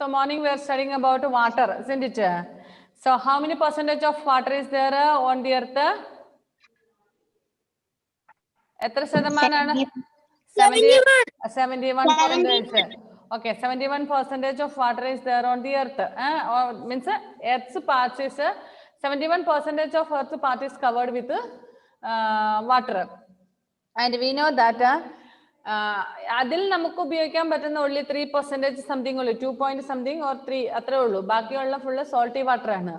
So morning we are studying about water, isn't it? So how many percentage of water is there on the earth? എത്ര ശതമാനാണ്? 71%. Okay, 71% of water is there on the earth. Or means earth's part is 71% of earth's part is covered with water. And we know that അതിൽ നമുക്ക് ഉപയോഗിക്കാൻ പറ്റുന്ന only 3% something ഉള്ളൂ, 2 point something or 3 അത്രേ ഉള്ളൂ. ബാക്കിയുള്ള full salty water ആണ്.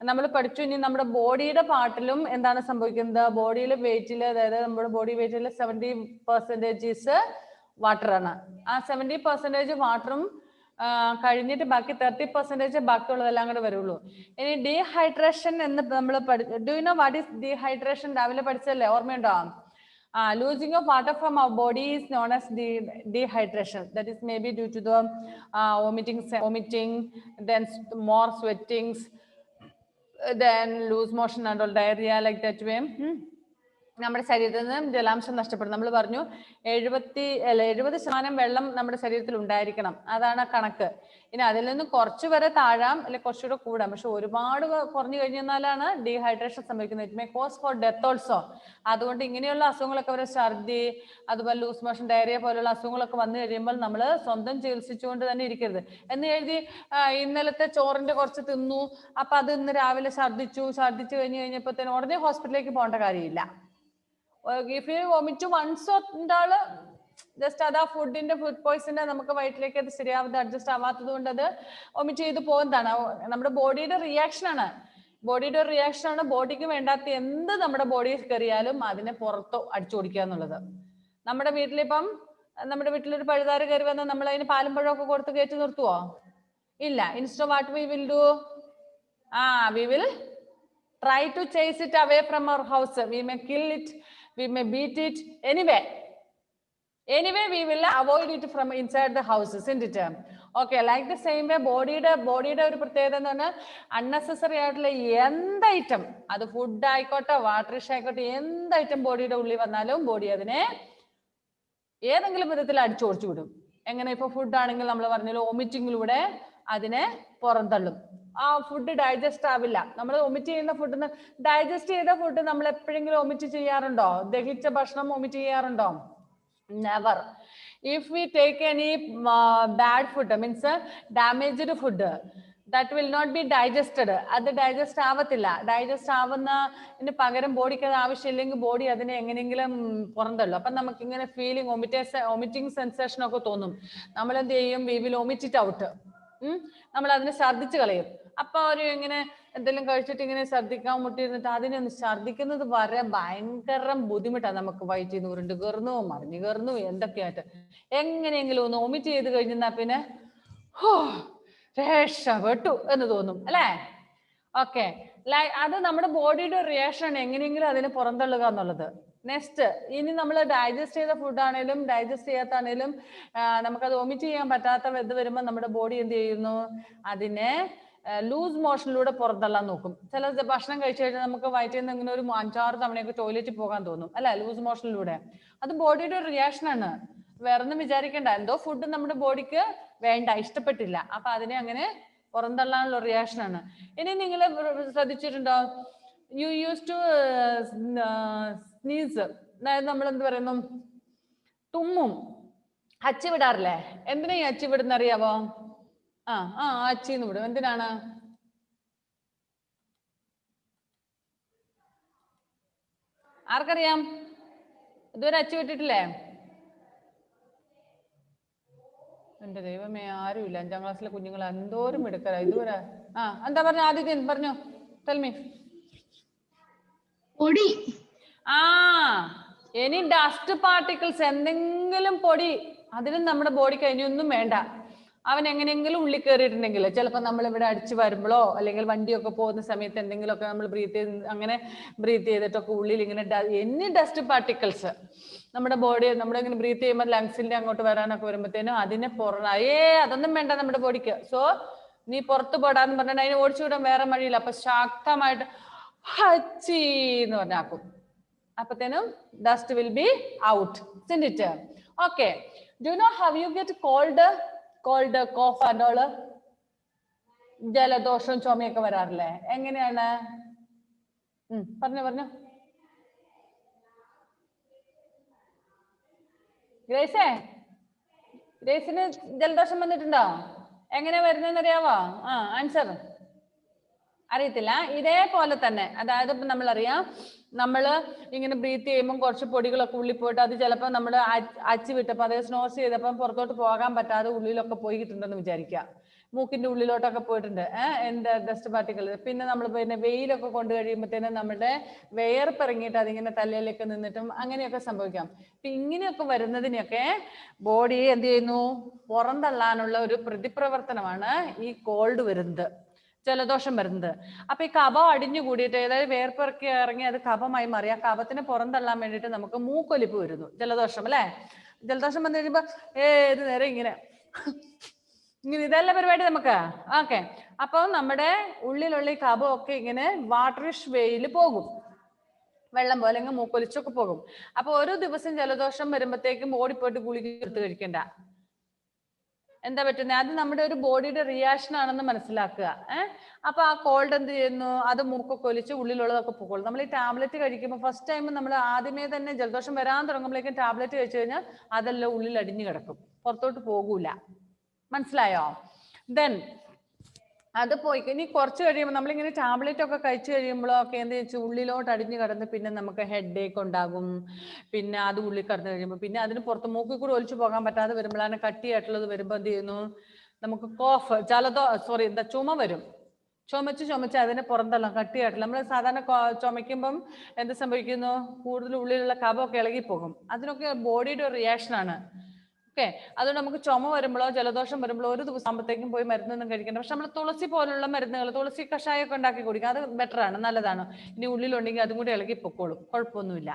നമ്മൾ പഠിച്ചു. ഇനി നമ്മുടെ ബോഡിയുടെ പാർട്ടിലും എന്താണ് സംഭവിക്കുന്നത്? ബോഡിയിലെ വെയിറ്റിൽ, അതായത് നമ്മുടെ ബോഡി വെയിറ്റിൽ 70% വാട്ടർ ആണ്. ആ 70% വാട്ടറും കഴിഞ്ഞിട്ട് ബാക്കി 30% ബാക്കിയുള്ളതെല്ലാം കൂടെ വരുള്ളൂ. ഇനി ഡീഹൈഡ്രേഷൻ എന്ന് നമ്മൾ do you know what is dehydration? രാവിലെ പഠിച്ചല്ലേ, ഓർമ്മയുണ്ടോ? Losing of water from our body is known as dehydration. That is maybe due to the vomiting, then more sweatings, then loose motion and all, diarrhea, like that way. നമ്മുടെ ശരീരത്തിൽ നിന്ന് ജലാംശം നഷ്ടപ്പെടും. നമ്മൾ പറഞ്ഞു 70% വെള്ളം നമ്മുടെ ശരീരത്തിൽ ഉണ്ടായിരിക്കണം, അതാണ് കണക്ക്. ഇനി അതിൽ നിന്ന് കുറച്ച് വരെ താഴാം, അല്ലെങ്കിൽ കുറച്ചുകൂടെ കൂടാം. പക്ഷെ ഒരുപാട് കുറഞ്ഞു കഴിഞ്ഞാലാണ് ഡീഹൈഡ്രേഷൻ സംഭവിക്കുന്നത്. It may cos for death also. അതുകൊണ്ട് ഇങ്ങനെയുള്ള അസുഖങ്ങളൊക്കെ വരെ, ഛർദി, അതുപോലെ ലൂസ് മോഷൻ, ഡയറിയ പോലുള്ള അസുഖങ്ങളൊക്കെ വന്നു കഴിയുമ്പോൾ നമ്മൾ സ്വന്തം ചികിത്സിച്ചുകൊണ്ട് തന്നെ ഇരിക്കരുത്. എന്ന് എഴുതി ഇന്നലത്തെ ചോറിന്റെ കുറച്ച് തിന്നു, അപ്പൊ അത് ഇന്ന് രാവിലെ ഛർദിച്ചു കഴിഞ്ഞപ്പോഴത്തേനും ഉടനെ ഹോസ്പിറ്റലിലേക്ക് പോകേണ്ട കാര്യമില്ല. If you vomit once ഉണ്ടാള് ജസ്റ്റ് അത് ആ ഫുഡിന്റെ ഫുഡ് പോയിസന്റെ നമുക്ക് വയറ്റിലേക്ക് അത് ശരിയാവാതെ അഡ്ജസ്റ്റ് ആവാത്തത് കൊണ്ട് അത് വൊമിറ്റ് ചെയ്ത് പോകുന്നതാണ്. നമ്മുടെ ബോഡിയുടെ റിയാക്ഷൻ ആണ്. ബോഡിക്ക് വേണ്ടാത്ത എന്ത് നമ്മുടെ ബോഡിയിൽ കയറിയാലും അതിനെ പുറത്ത് അടിച്ചോടിക്കുക എന്നുള്ളത്. നമ്മുടെ വീട്ടിലൊരു പഴുതാര കയറി വന്നാൽ നമ്മൾ അതിന് പാലും പഴമൊക്കെ കൊടുത്ത് കയറ്റി നിർത്തുവോ? ഇല്ല. ഇൻസ്റ്റോ what we will do? We will try to chase it away from our house. We may kill it, we may beat it. Anyway we will avoid it from inside the house, isn't it? Okay, like the same way ബോഡിയുടെ ഒരു പ്രത്യേകത എന്ന് പറഞ്ഞാൽ unnecessary ആയിട്ടുള്ള എന്ത് item, അത് food ആയിക്കോട്ടെ, വാട്ടറിഷ് ആയിക്കോട്ടെ, എന്ത് ഐറ്റം ബോഡിയുടെ ഉള്ളിൽ വന്നാലും ബോഡി അതിനെ ഏതെങ്കിലും വിധത്തിൽ അടിച്ചോടിച്ചു വിടും. എങ്ങനെ? ഇപ്പൊ ഫുഡ് ആണെങ്കിൽ നമ്മൾ പറഞ്ഞല്ലോ, വോമിറ്റിങ്ങിലൂടെ അതിനെ പുറന്തള്ളും. ആ ഫുഡ് ഡൈജസ്റ്റ് ആവില്ല. നമ്മൾ വൊമിറ്റ് ചെയ്യുന്ന ഫുഡ്, ഡൈജസ്റ്റ് ചെയ്ത ഫുഡ് നമ്മൾ എപ്പോഴെങ്കിലും വൊമിറ്റ് ചെയ്യാറുണ്ടോ? ദഹിച്ച ഭക്ഷണം വൊമിറ്റ് ചെയ്യാറുണ്ടോ? Never. If we take any bad food, means damaged food, that will not be digested. അത് ഡൈജസ്റ്റ് ആവത്തില്ല. ഡൈജസ്റ്റ് ആവുന്നതിന് പകരം ബോഡിക്ക് അത് ആവശ്യമില്ലെങ്കിൽ ബോഡി അതിനെ എങ്ങനെയെങ്കിലും പുറന്തള്ളു. അപ്പം നമുക്ക് ഇങ്ങനെ ഫീലിംഗ്, വൊമിറ്റിംഗ് സെൻസേഷൻ ഒക്കെ തോന്നും. നമ്മൾ എന്ത് ചെയ്യും? We will vomit it out. നമ്മൾ അതിനെ ഛർദിച്ച് കളയും. അപ്പൊ ഒരു ഇങ്ങനെ എന്തെങ്കിലും കഴിച്ചിട്ട് ഇങ്ങനെ ഛർദിക്കാൻ മുട്ടിയിരുന്നിട്ട് അതിനൊന്ന് ഛർദിക്കുന്നത് വരെ ഭയങ്കര ബുദ്ധിമുട്ടാണ്. നമുക്ക് വയറ്റിൽ നിന്ന് ഉരുണ്ട് കയറുന്നു, മറിഞ്ഞു കയറുന്നു, എന്തൊക്കെയായിട്ട് എങ്ങനെയെങ്കിലും ഒന്ന് വൊമിറ്റ് ചെയ്ത് കഴിഞ്ഞാൽ പിന്നെ രക്ഷപ്പെട്ടു എന്ന് തോന്നും, അല്ലേ? ഓക്കെ, അത് നമ്മുടെ ബോഡിയുടെ റിയാക്ഷൻ, എങ്ങനെയെങ്കിലും അതിനെ പുറന്തള്ളുക എന്നുള്ളത്. നെക്സ്റ്റ്, ഇനി നമ്മൾ ഡൈജസ്റ്റ് ചെയ്ത ഫുഡ് ആണെങ്കിലും ഡൈജസ്റ്റ് ചെയ്യാത്താണേലും നമുക്കത് വൊമിറ്റ് ചെയ്യാൻ പറ്റാത്ത ഇത് വരുമ്പോൾ നമ്മുടെ ബോഡി എന്ത് ചെയ്യുന്നു? അതിനെ ലൂസ് മോഷനിലൂടെ പുറന്തള്ളാൻ നോക്കും. ചില ഭക്ഷണം കഴിച്ചു കഴിഞ്ഞാൽ നമുക്ക് വയറ്റിൽ നിന്ന് ഇങ്ങനെ ഒരു 5-6 തവണയൊക്കെ ടോയ്ലറ്റിൽ പോകാൻ തോന്നും, അല്ലെ? ലൂസ് മോഷനിലൂടെ. അത് ബോഡിയുടെ ഒരു റിയാക്ഷൻ ആണ്, വേറൊന്നും വിചാരിക്കേണ്ട. എന്തോ ഫുഡ് നമ്മുടെ ബോഡിക്ക് വേണ്ട, ഇഷ്ടപ്പെട്ടില്ല, അപ്പൊ അതിനെ അങ്ങനെ പുറന്തള്ളാനുള്ള റിയാക്ഷൻ ആണ്. ഇനി നിങ്ങൾ ശ്രദ്ധിച്ചിട്ടുണ്ടോ? യു യൂസ് ടു സ്നീസ്, അതായത് നമ്മൾ എന്ത് പറയുന്നു? തുമ്മും, അച്ചി വിടാറില്ലേ? എന്തിനാ ഈ അച്ചി വിടുന്ന അറിയാവോ? അച്ചിന്ന് വിടും. എന്തിനാണ്? ആർക്കറിയാം? ഇതുവരെ അച്ചി വിട്ടിട്ടില്ലേ? എന്റെ ദൈവമേ, ആരുമില്ല. 5ാം ക്ലാസ്സിലെ കുഞ്ഞുങ്ങൾ എന്തോരം എടുക്കല ഇതുവരെ. എന്താ പറഞ്ഞു? ആദിത്യൻ പറഞ്ഞു, ടെൽമി. എനി ഡസ്റ്റ് പാർട്ടിക്കിൾസ്, എന്തെങ്കിലും പൊടി, അതിനും നമ്മുടെ ബോഡിക്ക് അതിനൊന്നും വേണ്ട. അവൻ എങ്ങനെയെങ്കിലും ഉള്ളിൽ കയറിയിട്ടുണ്ടെങ്കിൽ, ചിലപ്പോൾ നമ്മൾ ഇവിടെ അടിച്ചു വരുമ്പോഴോ അല്ലെങ്കിൽ വണ്ടിയൊക്കെ പോകുന്ന സമയത്ത് എന്തെങ്കിലുമൊക്കെ നമ്മൾ അങ്ങനെ ബ്രീത്ത് ചെയ്തിട്ടൊക്കെ ഉള്ളിൽ ഇങ്ങനെ എനി ഡസ്റ്റ് പാർട്ടിക്കിൾസ് നമ്മുടെ ഇങ്ങനെ ബ്രീത്ത് ചെയ്യുമ്പോൾ ലങ്സിന്റെ അങ്ങോട്ട് വരാനൊക്കെ വരുമ്പോഴത്തേനും അതിനെ അതൊന്നും വേണ്ട നമ്മുടെ ബോഡിക്ക്. സോ നീ പുറത്ത് പോടാന്ന് പറഞ്ഞാൽ അതിനെ ഓടിച്ചു വിടാൻ വേറെ വഴിയില്ല. അപ്പൊ ശക്തമായിട്ട് ഹച്ചി എന്ന് പറഞ്ഞാക്കും. അപ്പത്തേനും dust will be out, isn't it? Okay, do you know how you get cold? Cold, cough and all, ജലദോഷവും ചുമയൊക്കെ വരാറില്ലേ? എങ്ങനെയാണ്? പറഞ്ഞോ. ഗ്രേസിന് ജലദോഷം വന്നിട്ടുണ്ടോ? എങ്ങനെ വരുന്നതെന്ന് അറിയാവോ? ആൻസർ അറിയത്തില്ല. ഇതേപോലെ തന്നെ, അതായത് ഇപ്പൊ നമ്മളറിയാം, നമ്മള് ഇങ്ങനെ ബ്രീത്ത് ചെയ്യുമ്പോൾ കുറച്ച് പൊടികളൊക്കെ ഉള്ളിൽ പോയിട്ട് അത് ചിലപ്പോൾ നമ്മൾ അച്ചു വിട്ടപ്പോൾ അതേ സ്നോസ് ചെയ്തപ്പോൾ പുറത്തോട്ട് പോകാൻ പറ്റാതെ ഉള്ളിലൊക്കെ പോയിട്ടുണ്ടെന്ന് വിചാരിക്കുക. മൂക്കിന്റെ ഉള്ളിലോട്ടൊക്കെ പോയിട്ടുണ്ട് എന്താ ഡസ്റ്റ് പാർട്ടിക്കിൾ. പിന്നെ നമ്മൾ പിന്നെ വെയിലൊക്കെ കൊണ്ട് കഴിയുമ്പോഴത്തേനും നമ്മുടെ വേർപ്പിറങ്ങിയിട്ട് അതിങ്ങനെ തലയിലേക്ക് നിന്നിട്ടും അങ്ങനെയൊക്കെ സംഭവിക്കാം. അപ്പൊ ഇങ്ങനെയൊക്കെ വരുന്നതിനൊക്കെ ബോഡി എന്ത് ചെയ്യുന്നു? പുറന്തള്ളാനുള്ള ഒരു പ്രതിപ്രവർത്തനമാണ് ഈ കോൾഡ് വരുന്നത്, ജലദോഷം വരുന്നത്. അപ്പൊ ഈ കഫം അടിഞ്ഞു കൂടിയിട്ട്, അതായത് വേർപ്പിറക്കി ഇറങ്ങി അത് കഫമായി മാറി, ആ കഫത്തിനെ പുറന്തള്ളാൻ വേണ്ടിയിട്ട് നമുക്ക് മൂക്കൊലിപ്പ് വരുന്നു, ജലദോഷം അല്ലെ. ജലദോഷം വന്നു കഴിയുമ്പോ ഏത് നേരം ഇങ്ങനെ ഇതല്ല പരിപാടി നമുക്ക്. ഓക്കെ, അപ്പൊ നമ്മുടെ ഉള്ളിലുള്ള ഈ കഫം ഒക്കെ ഇങ്ങനെ വാട്ടറിഷ് വേയിൽ പോകും, വെള്ളം പോലെ ഇങ്ങനെ മൂക്കൊലിച്ചൊക്കെ പോകും. അപ്പൊ ഒരു ദിവസം ജലദോഷം വരുമ്പോഴത്തേക്കും ഓടിപ്പോയിട്ട് ഗുളിക എടുത്ത് കഴിക്കണ്ട. എന്താ പറ്റുന്നത്? അത് നമ്മുടെ ഒരു ബോഡിയുടെ റിയാക്ഷൻ ആണെന്ന് മനസ്സിലാക്കുക. അപ്പൊ ആ കോൾഡ് എന്ത് ചെയ്യുന്നു? അത് മൂക്കൊക്കെ ഒലിച്ച് ഉള്ളിലുള്ളതൊക്കെ പോകുള്ളൂ. നമ്മൾ ഈ ടാബ്ലറ്റ് കഴിക്കുമ്പോൾ ഫസ്റ്റ് ടൈം നമ്മൾ ആദ്യമേ തന്നെ ജലദോഷം വരാൻ തുടങ്ങുമ്പോഴേക്കും ടാബ്ലറ്റ് കഴിച്ചു കഴിഞ്ഞാൽ അതെല്ലാം ഉള്ളിൽ അടിഞ്ഞു കിടക്കും, പുറത്തോട്ട് പോകൂല. മനസ്സിലായോ? ദെൻ അത് പോയി ഇനി കുറച്ച് കഴിയുമ്പോൾ നമ്മളിങ്ങനെ ടാബ്ലറ്റ് ഒക്കെ കഴിച്ചു കഴിയുമ്പോഴൊക്കെ എന്ത് വെച്ചാൽ ഉള്ളിലോട്ട് അടിഞ്ഞു കിടന്ന് പിന്നെ നമുക്ക് ഹെഡ് ഏക്ക് ഉണ്ടാകും. പിന്നെ അത് ഉള്ളിൽ കിടന്നു കഴിയുമ്പോൾ പിന്നെ അതിന് പുറത്ത് മൂക്കിൽ കൂടി ഒലിച്ചു പോകാൻ പറ്റാതെ വരുമ്പോഴാണ് കട്ടിയായിട്ടുള്ളത് വരുമ്പോൾ എന്ത് ചെയ്യുന്നു? നമുക്ക് കോഫ്, ചുമ വരും. ചുമച്ച് അതിനെ പുറന്തള്ളാം, കട്ടിയായിട്ടില്ല. നമ്മൾ സാധാരണ ചുമയ്ക്കുമ്പം എന്ത് സംഭവിക്കുന്നു? കൂടുതൽ ഉള്ളിലുള്ള കഫമൊക്കെ ഇളകിപ്പോകും. അതിനൊക്കെ ബോഡിയുടെ ഒരു റിയാക്ഷനാണ്. ഓക്കെ, അതുകൊണ്ട് നമുക്ക് ചുമ വരുമ്പോഴോ ജലദോഷം വരുമ്പോഴോ ഒരു ദിവസം ആകുമ്പോഴത്തേക്കും പോയി മരുന്നൊന്നും കഴിക്കേണ്ട. പക്ഷെ നമ്മൾ തുളസി പോലുള്ള മരുന്നുകൾ, തുളസി കഷായമൊക്കെ ഉണ്ടാക്കി കുടിക്കുക, അത് ബെറ്റർ ആണ്, നല്ലതാണ്. ഇനി ഉള്ളിലുണ്ടെങ്കിൽ അതും കൂടി ഇളകി പൊക്കോളും, കുഴപ്പമൊന്നുമില്ല.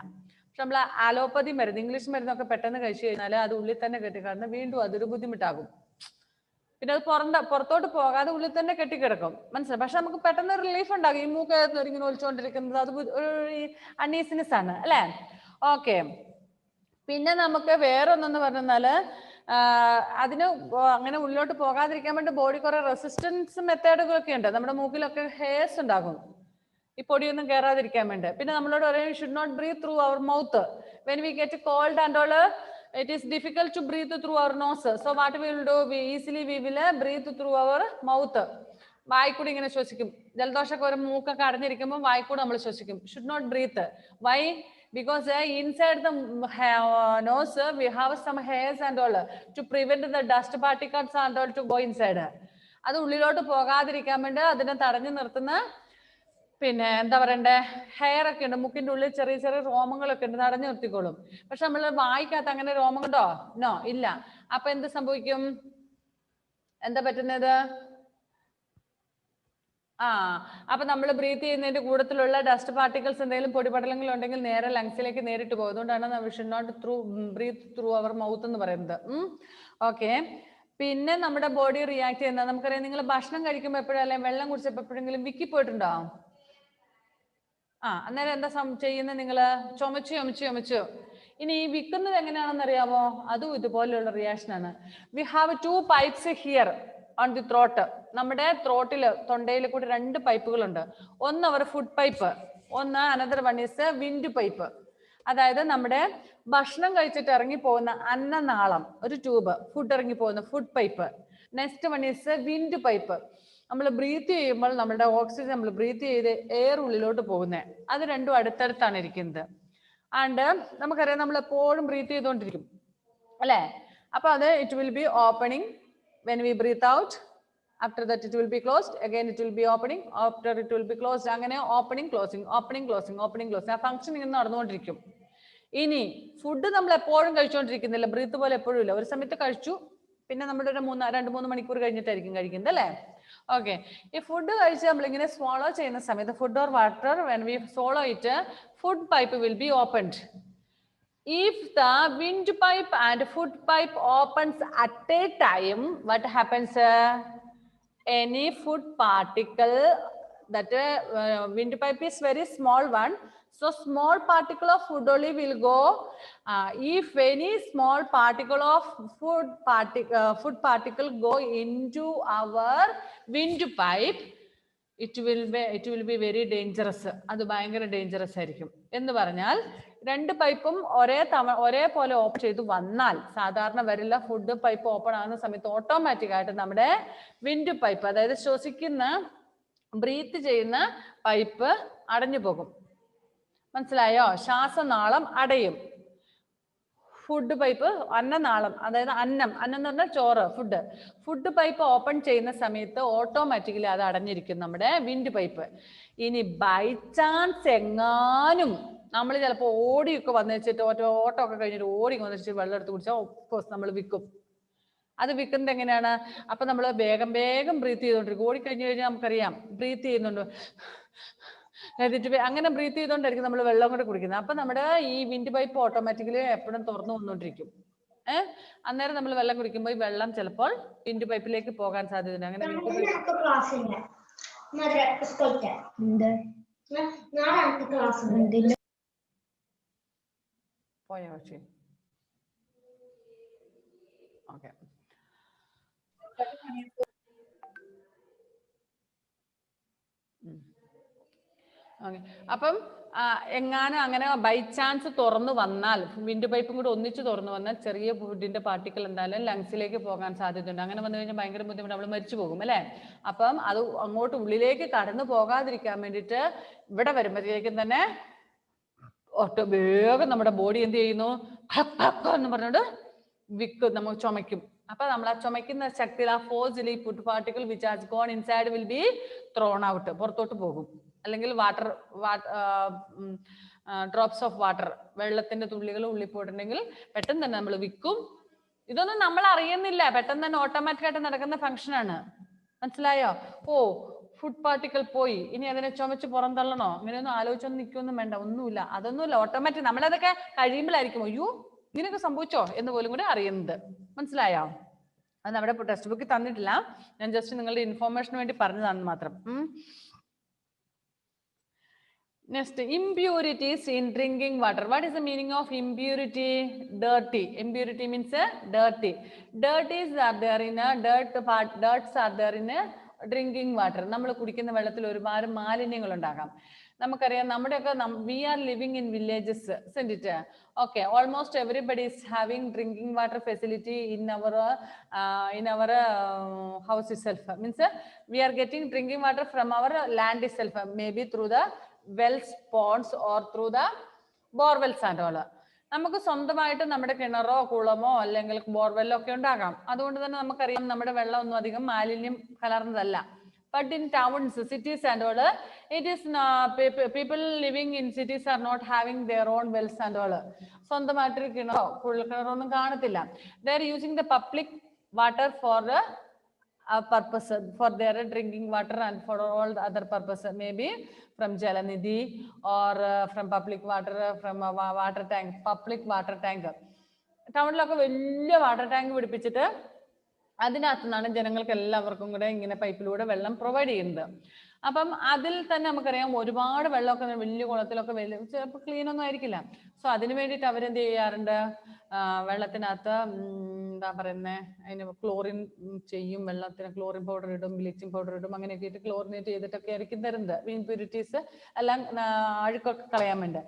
പക്ഷെ നമ്മൾ അലോപ്പതി മരുന്ന്, ഇംഗ്ലീഷ് മരുന്നൊക്കെ പെട്ടെന്ന് കഴിച്ചു കഴിഞ്ഞാൽ അത് ഉള്ളിൽ തന്നെ കെട്ടിക്കിടന്ന് വീണ്ടും അതൊരു ബുദ്ധിമുട്ടാകും. പിന്നെ അത് പുറത്തോട്ട് പോകാതെ ഉള്ളിൽ തന്നെ കെട്ടിക്കിടക്കും. മനസ്സിലായി? പക്ഷെ നമുക്ക് പെട്ടെന്ന് റിലീഫ് ഉണ്ടാകും. ഈ മൂക്കകത്ത് ഇങ്ങനെ ഒലിച്ചുകൊണ്ടിരിക്കുന്നത് അത് ഒരു അൺഈസിനെസ് ആണ് അല്ലെ? ഓക്കെ, പിന്നെ നമുക്ക് വേറെ ഒന്നെന്ന് പറഞ്ഞാല് അതിന് അങ്ങനെ ഉള്ളിലോട്ട് പോകാതിരിക്കാൻ വേണ്ടി ബോഡി കുറെ റെസിസ്റ്റൻസ് മെത്തേഡുകളൊക്കെ ഉണ്ട്. നമ്മുടെ മൂക്കിലൊക്കെ ഹെയർസ് ഉണ്ടാകും ഈ പൊടിയൊന്നും കയറാതിരിക്കാൻ വേണ്ടി. പിന്നെ നമ്മളോട് പറയും should not breathe through our mouth when we get cold and all. It is difficult to breathe through our nose. So what we will do? We will breathe through our mouth. വായിക്കൂടി ഇങ്ങനെ ശ്വസിക്കും. ജലദോഷമൊക്കെ ഒരു മൂക്കൊക്കെ അടഞ്ഞിരിക്കുമ്പോൾ വായിക്കൂടെ നമ്മൾ ശ്വസിക്കും. Should not breathe. Why? Because inside the nose we have some hairs and all to prevent the dust particles and all to go inside. അത് ഉള്ളിലോട്ട് പോകാതിരിക്കാൻ വേണ്ടി അതിനെ തടഞ്ഞു നിർത്തുന്ന പിന്നെ എന്താ പറയണ്ടേ, ഹെയർ ഒക്കെ ഉണ്ട്. മുക്കിന്റെ ഉള്ളിൽ ചെറിയ ചെറിയ രോമങ്ങളൊക്കെ ഉണ്ട്, തടഞ്ഞു നിർത്തിക്കോളും. പക്ഷെ നമ്മൾ വായിക്കകത്ത് അങ്ങനെ രോമങ്ങളുണ്ടോ? നോ, ഇല്ല. അപ്പൊ എന്ത് സംഭവിക്കും? എന്താ പറ്റുന്നത്? അപ്പൊ നമ്മൾ ബ്രീത്ത് ചെയ്യുന്നതിന്റെ കൂട്ടത്തിലുള്ള ഡസ്റ്റ് പാർട്ടിക്കിൾസ് എന്തെങ്കിലും പൊടിപടലങ്ങൾ ഉണ്ടെങ്കിൽ നേരെ ലങ്സിലേക്ക് നേരിട്ട് പോകും. അതുകൊണ്ടാണ് we should not breathe through our mouth എന്ന് പറയുന്നത്. ഓക്കെ, പിന്നെ നമ്മുടെ ബോഡി റിയാക്ട് ചെയ്യുന്നത് നമുക്കറിയാം. നിങ്ങൾ ഭക്ഷണം കഴിക്കുമ്പോൾ എപ്പോഴല്ലേ വെള്ളം കുടിച്ചപ്പോൾ എപ്പോഴെങ്കിലും വിക്കി പോയിട്ടുണ്ടോ? അന്നേരം എന്താ ചെയ്യുന്നത്? നിങ്ങള് ചുമച്ചു. ഇനി ഈ വിക്കുന്നത് എങ്ങനെയാണെന്ന് അറിയാമോ? അതും ഇതുപോലെയുള്ള റിയാക്ഷൻ ആണ്. We have 2 pipes here on the throat. നമ്മുടെ ത്രോട്ടില്, തൊണ്ടയിൽ കൂടി 2 പൈപ്പുകളുണ്ട്. ഒന്ന് അവർ ഫുഡ് പൈപ്പ്, ഒന്ന് another one is wind pipe. അതായത് നമ്മുടെ ഭക്ഷണം കഴിച്ചിട്ട് ഇറങ്ങി പോകുന്ന അന്നനാളം, ഒരു ട്യൂബ്, ഫുഡ് ഇറങ്ങി പോകുന്ന food pipe. Next one is wind pipe. നമ്മൾ ബ്രീത്ത് ചെയ്യുമ്പോൾ നമ്മുടെ ഓക്സിജൻ നമ്മൾ ബ്രീത്ത് ചെയ്ത് എയർ ഉള്ളിലോട്ട് പോകുന്നത്. അത് രണ്ടും അടുത്തടുത്താണ് ഇരിക്കുന്നത്. ആൻഡ് നമുക്കറിയാം നമ്മൾ എപ്പോഴും ബ്രീത്ത് ചെയ്തുകൊണ്ടിരിക്കും അല്ലെ? അപ്പൊ അത് it will B opening when we breathe out. After that it will be closed. Again it will be opening. After it will be closed. അങ്ങനെ opening closing, opening closing, opening closing. ആ function ഇങ്ങനെ നടന്നുകൊണ്ടിരിക്കും. ഇനി food നമ്മൾ എപ്പോഴും കഴിച്ചുകൊണ്ടിരിക്കുന്നില്ല, breath പോലെ എപ്പോഴും ഇല്ല. ഒരു സമയത്ത് കഴിച്ചു, പിന്നെ നമ്മുടെ ഒരു 2-3 മണിക്കൂർ കഴിഞ്ഞിട്ടായിരിക്കും കഴിക്കുന്നത് അല്ലേ? ഓക്കെ, ഈ ഫുഡ് കഴിച്ച് നമ്മളിങ്ങനെ swallow ചെയ്യുന്ന സമയത്ത് food or water when we swallow it, food pipe will be opened. If the windpipe and food pipe opens at a time, what happens? Any food particle, that windpipe is very small one, So small particle of food only will go. If any small particle of food particle go into our windpipe, it will be very dangerous. അത് ഭയങ്കര dangerous ആയിരിക്കും. എന്ന് പറഞ്ഞാൽ രണ്ട് പൈപ്പും ഒരേപോലെ open ചെയ്ത് വന്നാൽ സാധാരണ വരില്ല. ഫുഡ് പൈപ്പ് ഓപ്പൺ ആകുന്ന സമയത്ത് ഓട്ടോമാറ്റിക് ആയിട്ട് നമ്മുടെ വിൻഡ് പൈപ്പ്, അതായത് ശ്വസിക്കുന്ന ബ്രീത്ത് ചെയ്യുന്ന പൈപ്പ് അടഞ്ഞു പോകും. മനസ്സിലായോ? ശ്വാസനാളം അടയും. ഫുഡ് പൈപ്പ്, അന്നനാളം, അതായത് അന്നം എന്ന് പറഞ്ഞാൽ ചോറ്, ഫുഡ് പൈപ്പ് ഓപ്പൺ ചെയ്യുന്ന സമയത്ത് ഓട്ടോമാറ്റിക്കലി അത് അടഞ്ഞിരിക്കും നമ്മുടെ വിൻഡ് പൈപ്പ്. ഇനി ബൈ ചാൻസ് എങ്ങാനും നമ്മൾ ചിലപ്പോൾ ഓടിയൊക്കെ വന്നു വെച്ചിട്ട് ഓട്ടോ ഒക്കെ കഴിഞ്ഞിട്ട് ഓടി വന്നു വെച്ചിട്ട് വെള്ളം എടുത്ത് കുടിച്ചാൽ ഓഫ്കോഴ്സ് നമ്മൾ വിൽക്കും. അത് വിൽക്കുന്നത് എങ്ങനെയാണ്? അപ്പൊ നമ്മൾ വേഗം ബ്രീത്ത് ചെയ്തോണ്ടിരിക്കും. ഓടിക്കഴിഞ്ഞു കഴിഞ്ഞാൽ നമുക്കറിയാം ബ്രീത്ത് ചെയ്യുന്നുണ്ട്, അങ്ങനെ ബ്രീത്ത് ചെയ്തോണ്ടായിരിക്കും നമ്മൾ വെള്ളം കൂടെ കുടിക്കുന്നത്. അപ്പൊ നമ്മുടെ ഈ വിൻഡ് പൈപ്പ് ഓട്ടോമാറ്റിക്കലി എപ്പോഴും തുറന്നു വന്നോണ്ടിരിക്കും. അന്നേരം നമ്മൾ വെള്ളം കുടിക്കുമ്പോൾ ഈ വെള്ളം ചിലപ്പോൾ വിൻഡ് പൈപ്പിലേക്ക് പോകാൻ സാധ്യതയുണ്ട്. അങ്ങനെ പോയോ? ഓക്കെ. അപ്പം എങ്ങാനും അങ്ങനെ ബൈ ചാൻസ് തുറന്നു വന്നാൽ, വിൻഡ് പൈപ്പും കൂടെ ഒന്നിച്ച് തുറന്നു വന്നാൽ ചെറിയ ഫുഡിന്റെ പാർട്ടിക്കിൾ എന്തായാലും ലങ്സിലേക്ക് പോകാൻ സാധ്യതയുണ്ട്. അങ്ങനെ വന്നു കഴിഞ്ഞാൽ ഭയങ്കര ബുദ്ധിമുട്ട്, നമ്മൾ മരിച്ചു പോകും അല്ലേ? അപ്പം അത് അങ്ങോട്ട് ഉള്ളിലേക്ക് കടന്നു പോകാതിരിക്കാൻ വേണ്ടിയിട്ട് ഇവിടെ വരുമ്പോഴത്തേക്കും തന്നെ വേഗം നമ്മുടെ ബോഡി എന്ത് ചെയ്യുന്നു, എന്ന് പറഞ്ഞോണ്ട് നമ്മൾ ചുമയ്ക്കും. അപ്പൊ നമ്മൾ ആ ചുമയ്ക്കുന്ന ശക്തിയിൽ ആ ഫോഴ്സിൽ ഈ food particle which has gone inside will be thrown out, പുറത്തോട്ട് പോകും. അല്ലെങ്കിൽ ഡ്രോപ്സ് ഓഫ് വാട്ടർ, വെള്ളത്തിന്റെ തുള്ളികൾ ഉള്ളിൽ പോയിട്ടുണ്ടെങ്കിൽ പെട്ടെന്ന് തന്നെ നമ്മൾ വിൽക്കും. ഇതൊന്നും നമ്മൾ അറിയുന്നില്ല, പെട്ടെന്ന് തന്നെ ഓട്ടോമാറ്റിക് ആയിട്ട് നടക്കുന്ന ഫംഗ്ഷൻ ആണ്. മനസ്സിലായോ? ഫുഡ് പാർട്ടിക്കിൾ പോയി, ഇനി അതിനെ ചുമച്ച് പുറന്തള്ളണോ, അങ്ങനെയൊന്നും ആലോചിച്ചൊന്നും നിൽക്കൊന്നും വേണ്ട, ഒന്നുമില്ല. അതൊന്നുമില്ല, ഓട്ടോമാറ്റിക്. നമ്മളതൊക്കെ കഴിയുമ്പോഴായിരിക്കും അയ്യോ ഇങ്ങനെയൊക്കെ സംഭവിച്ചോ എന്ന് പോലും കൂടെ അറിയുന്നത്. മനസ്സിലായോ? അത് നമ്മുടെ ടെക്സ്റ്റ് ബുക്കിൽ തന്നിട്ടില്ല, ഞാൻ ജസ്റ്റ് നിങ്ങളുടെ ഇൻഫോർമേഷന് വേണ്ടി പറഞ്ഞതാണ് മാത്രം. Next, impurities in drinking water. What is the meaning of impurity? Dirty. Impurity means dirty. Dirties are there in a dirts are there in a drinking water. നമ്മൾ കുടിക്കുന്ന വെള്ളത്തിൽ ഒരുപാട് മാലിന്യങ്ങൾ ഉണ്ടാകാം. നമുക്കറിയാം, നമ്മുടെയൊക്കെ we are living in villages, isn't it? Okay, almost everybody is having drinking water facility in our house itself. Means we are getting drinking water from our land itself, maybe through the wells, ponds or through the borewells and all. നമുക്ക് സ്വന്തമായിട്ട് നമ്മുടെ കിണറോ കുളമോ അല്ലെങ്കിൽ ബോർവെല്ലോ ഒക്കെ ഉണ്ടാകാം. അതുകൊണ്ട് തന്നെ നമുക്കറിയാം നമ്മുടെ വെള്ളം ഒന്നും അധികം മാലിന്യം കലർന്നതല്ല. But in towns, cities and all, it is people living in cities are not having their own wells and all. സ്വന്തമായിട്ട് കിണറോ കുഴൽക്കിണറൊന്നും കാണത്തില്ല. They are using the public water for purpose, for their drinking water and for all the other purpose, maybe from Jalanidhi or from public water, from a water tank, public water tank. ടൗണിലൊക്കെ വലിയ water tank പിടിപ്പിച്ചിട്ട് അതിനകത്ത് നിന്നാണ് ജനങ്ങൾക്ക് എല്ലാവർക്കും കൂടെ ഇങ്ങനെ പൈപ്പിലൂടെ വെള്ളം provide ചെയ്യുന്നത്. അപ്പം അതിൽ തന്നെ നമുക്കറിയാം ഒരുപാട് വെള്ളമൊക്കെ വലിയ കുളത്തിലൊക്കെ ചിലപ്പോൾ ക്ലീൻ ഒന്നും ആയിരിക്കില്ല. സോ അതിന് വേണ്ടിയിട്ട് അവരെന്ത് ചെയ്യാറുണ്ട്, വെള്ളത്തിനകത്ത് എന്താ പറയുന്നത്, അതിന് ക്ലോറിൻ ചെയ്യും, വെള്ളത്തിന് ക്ലോറിൻ പൗഡർ ഇടും, ബ്ലീച്ചിങ് പൗഡർ ഇടും, അങ്ങനെയൊക്കെ ഇട്ട് ക്ലോറിനേറ്റ് ചെയ്തിട്ടൊക്കെ ആയിരിക്കും തരുന്നത്. ഇംപ്യൂരിറ്റീസ് എല്ലാം അഴുക്കൊക്കെ കളയാൻ വേണ്ടി.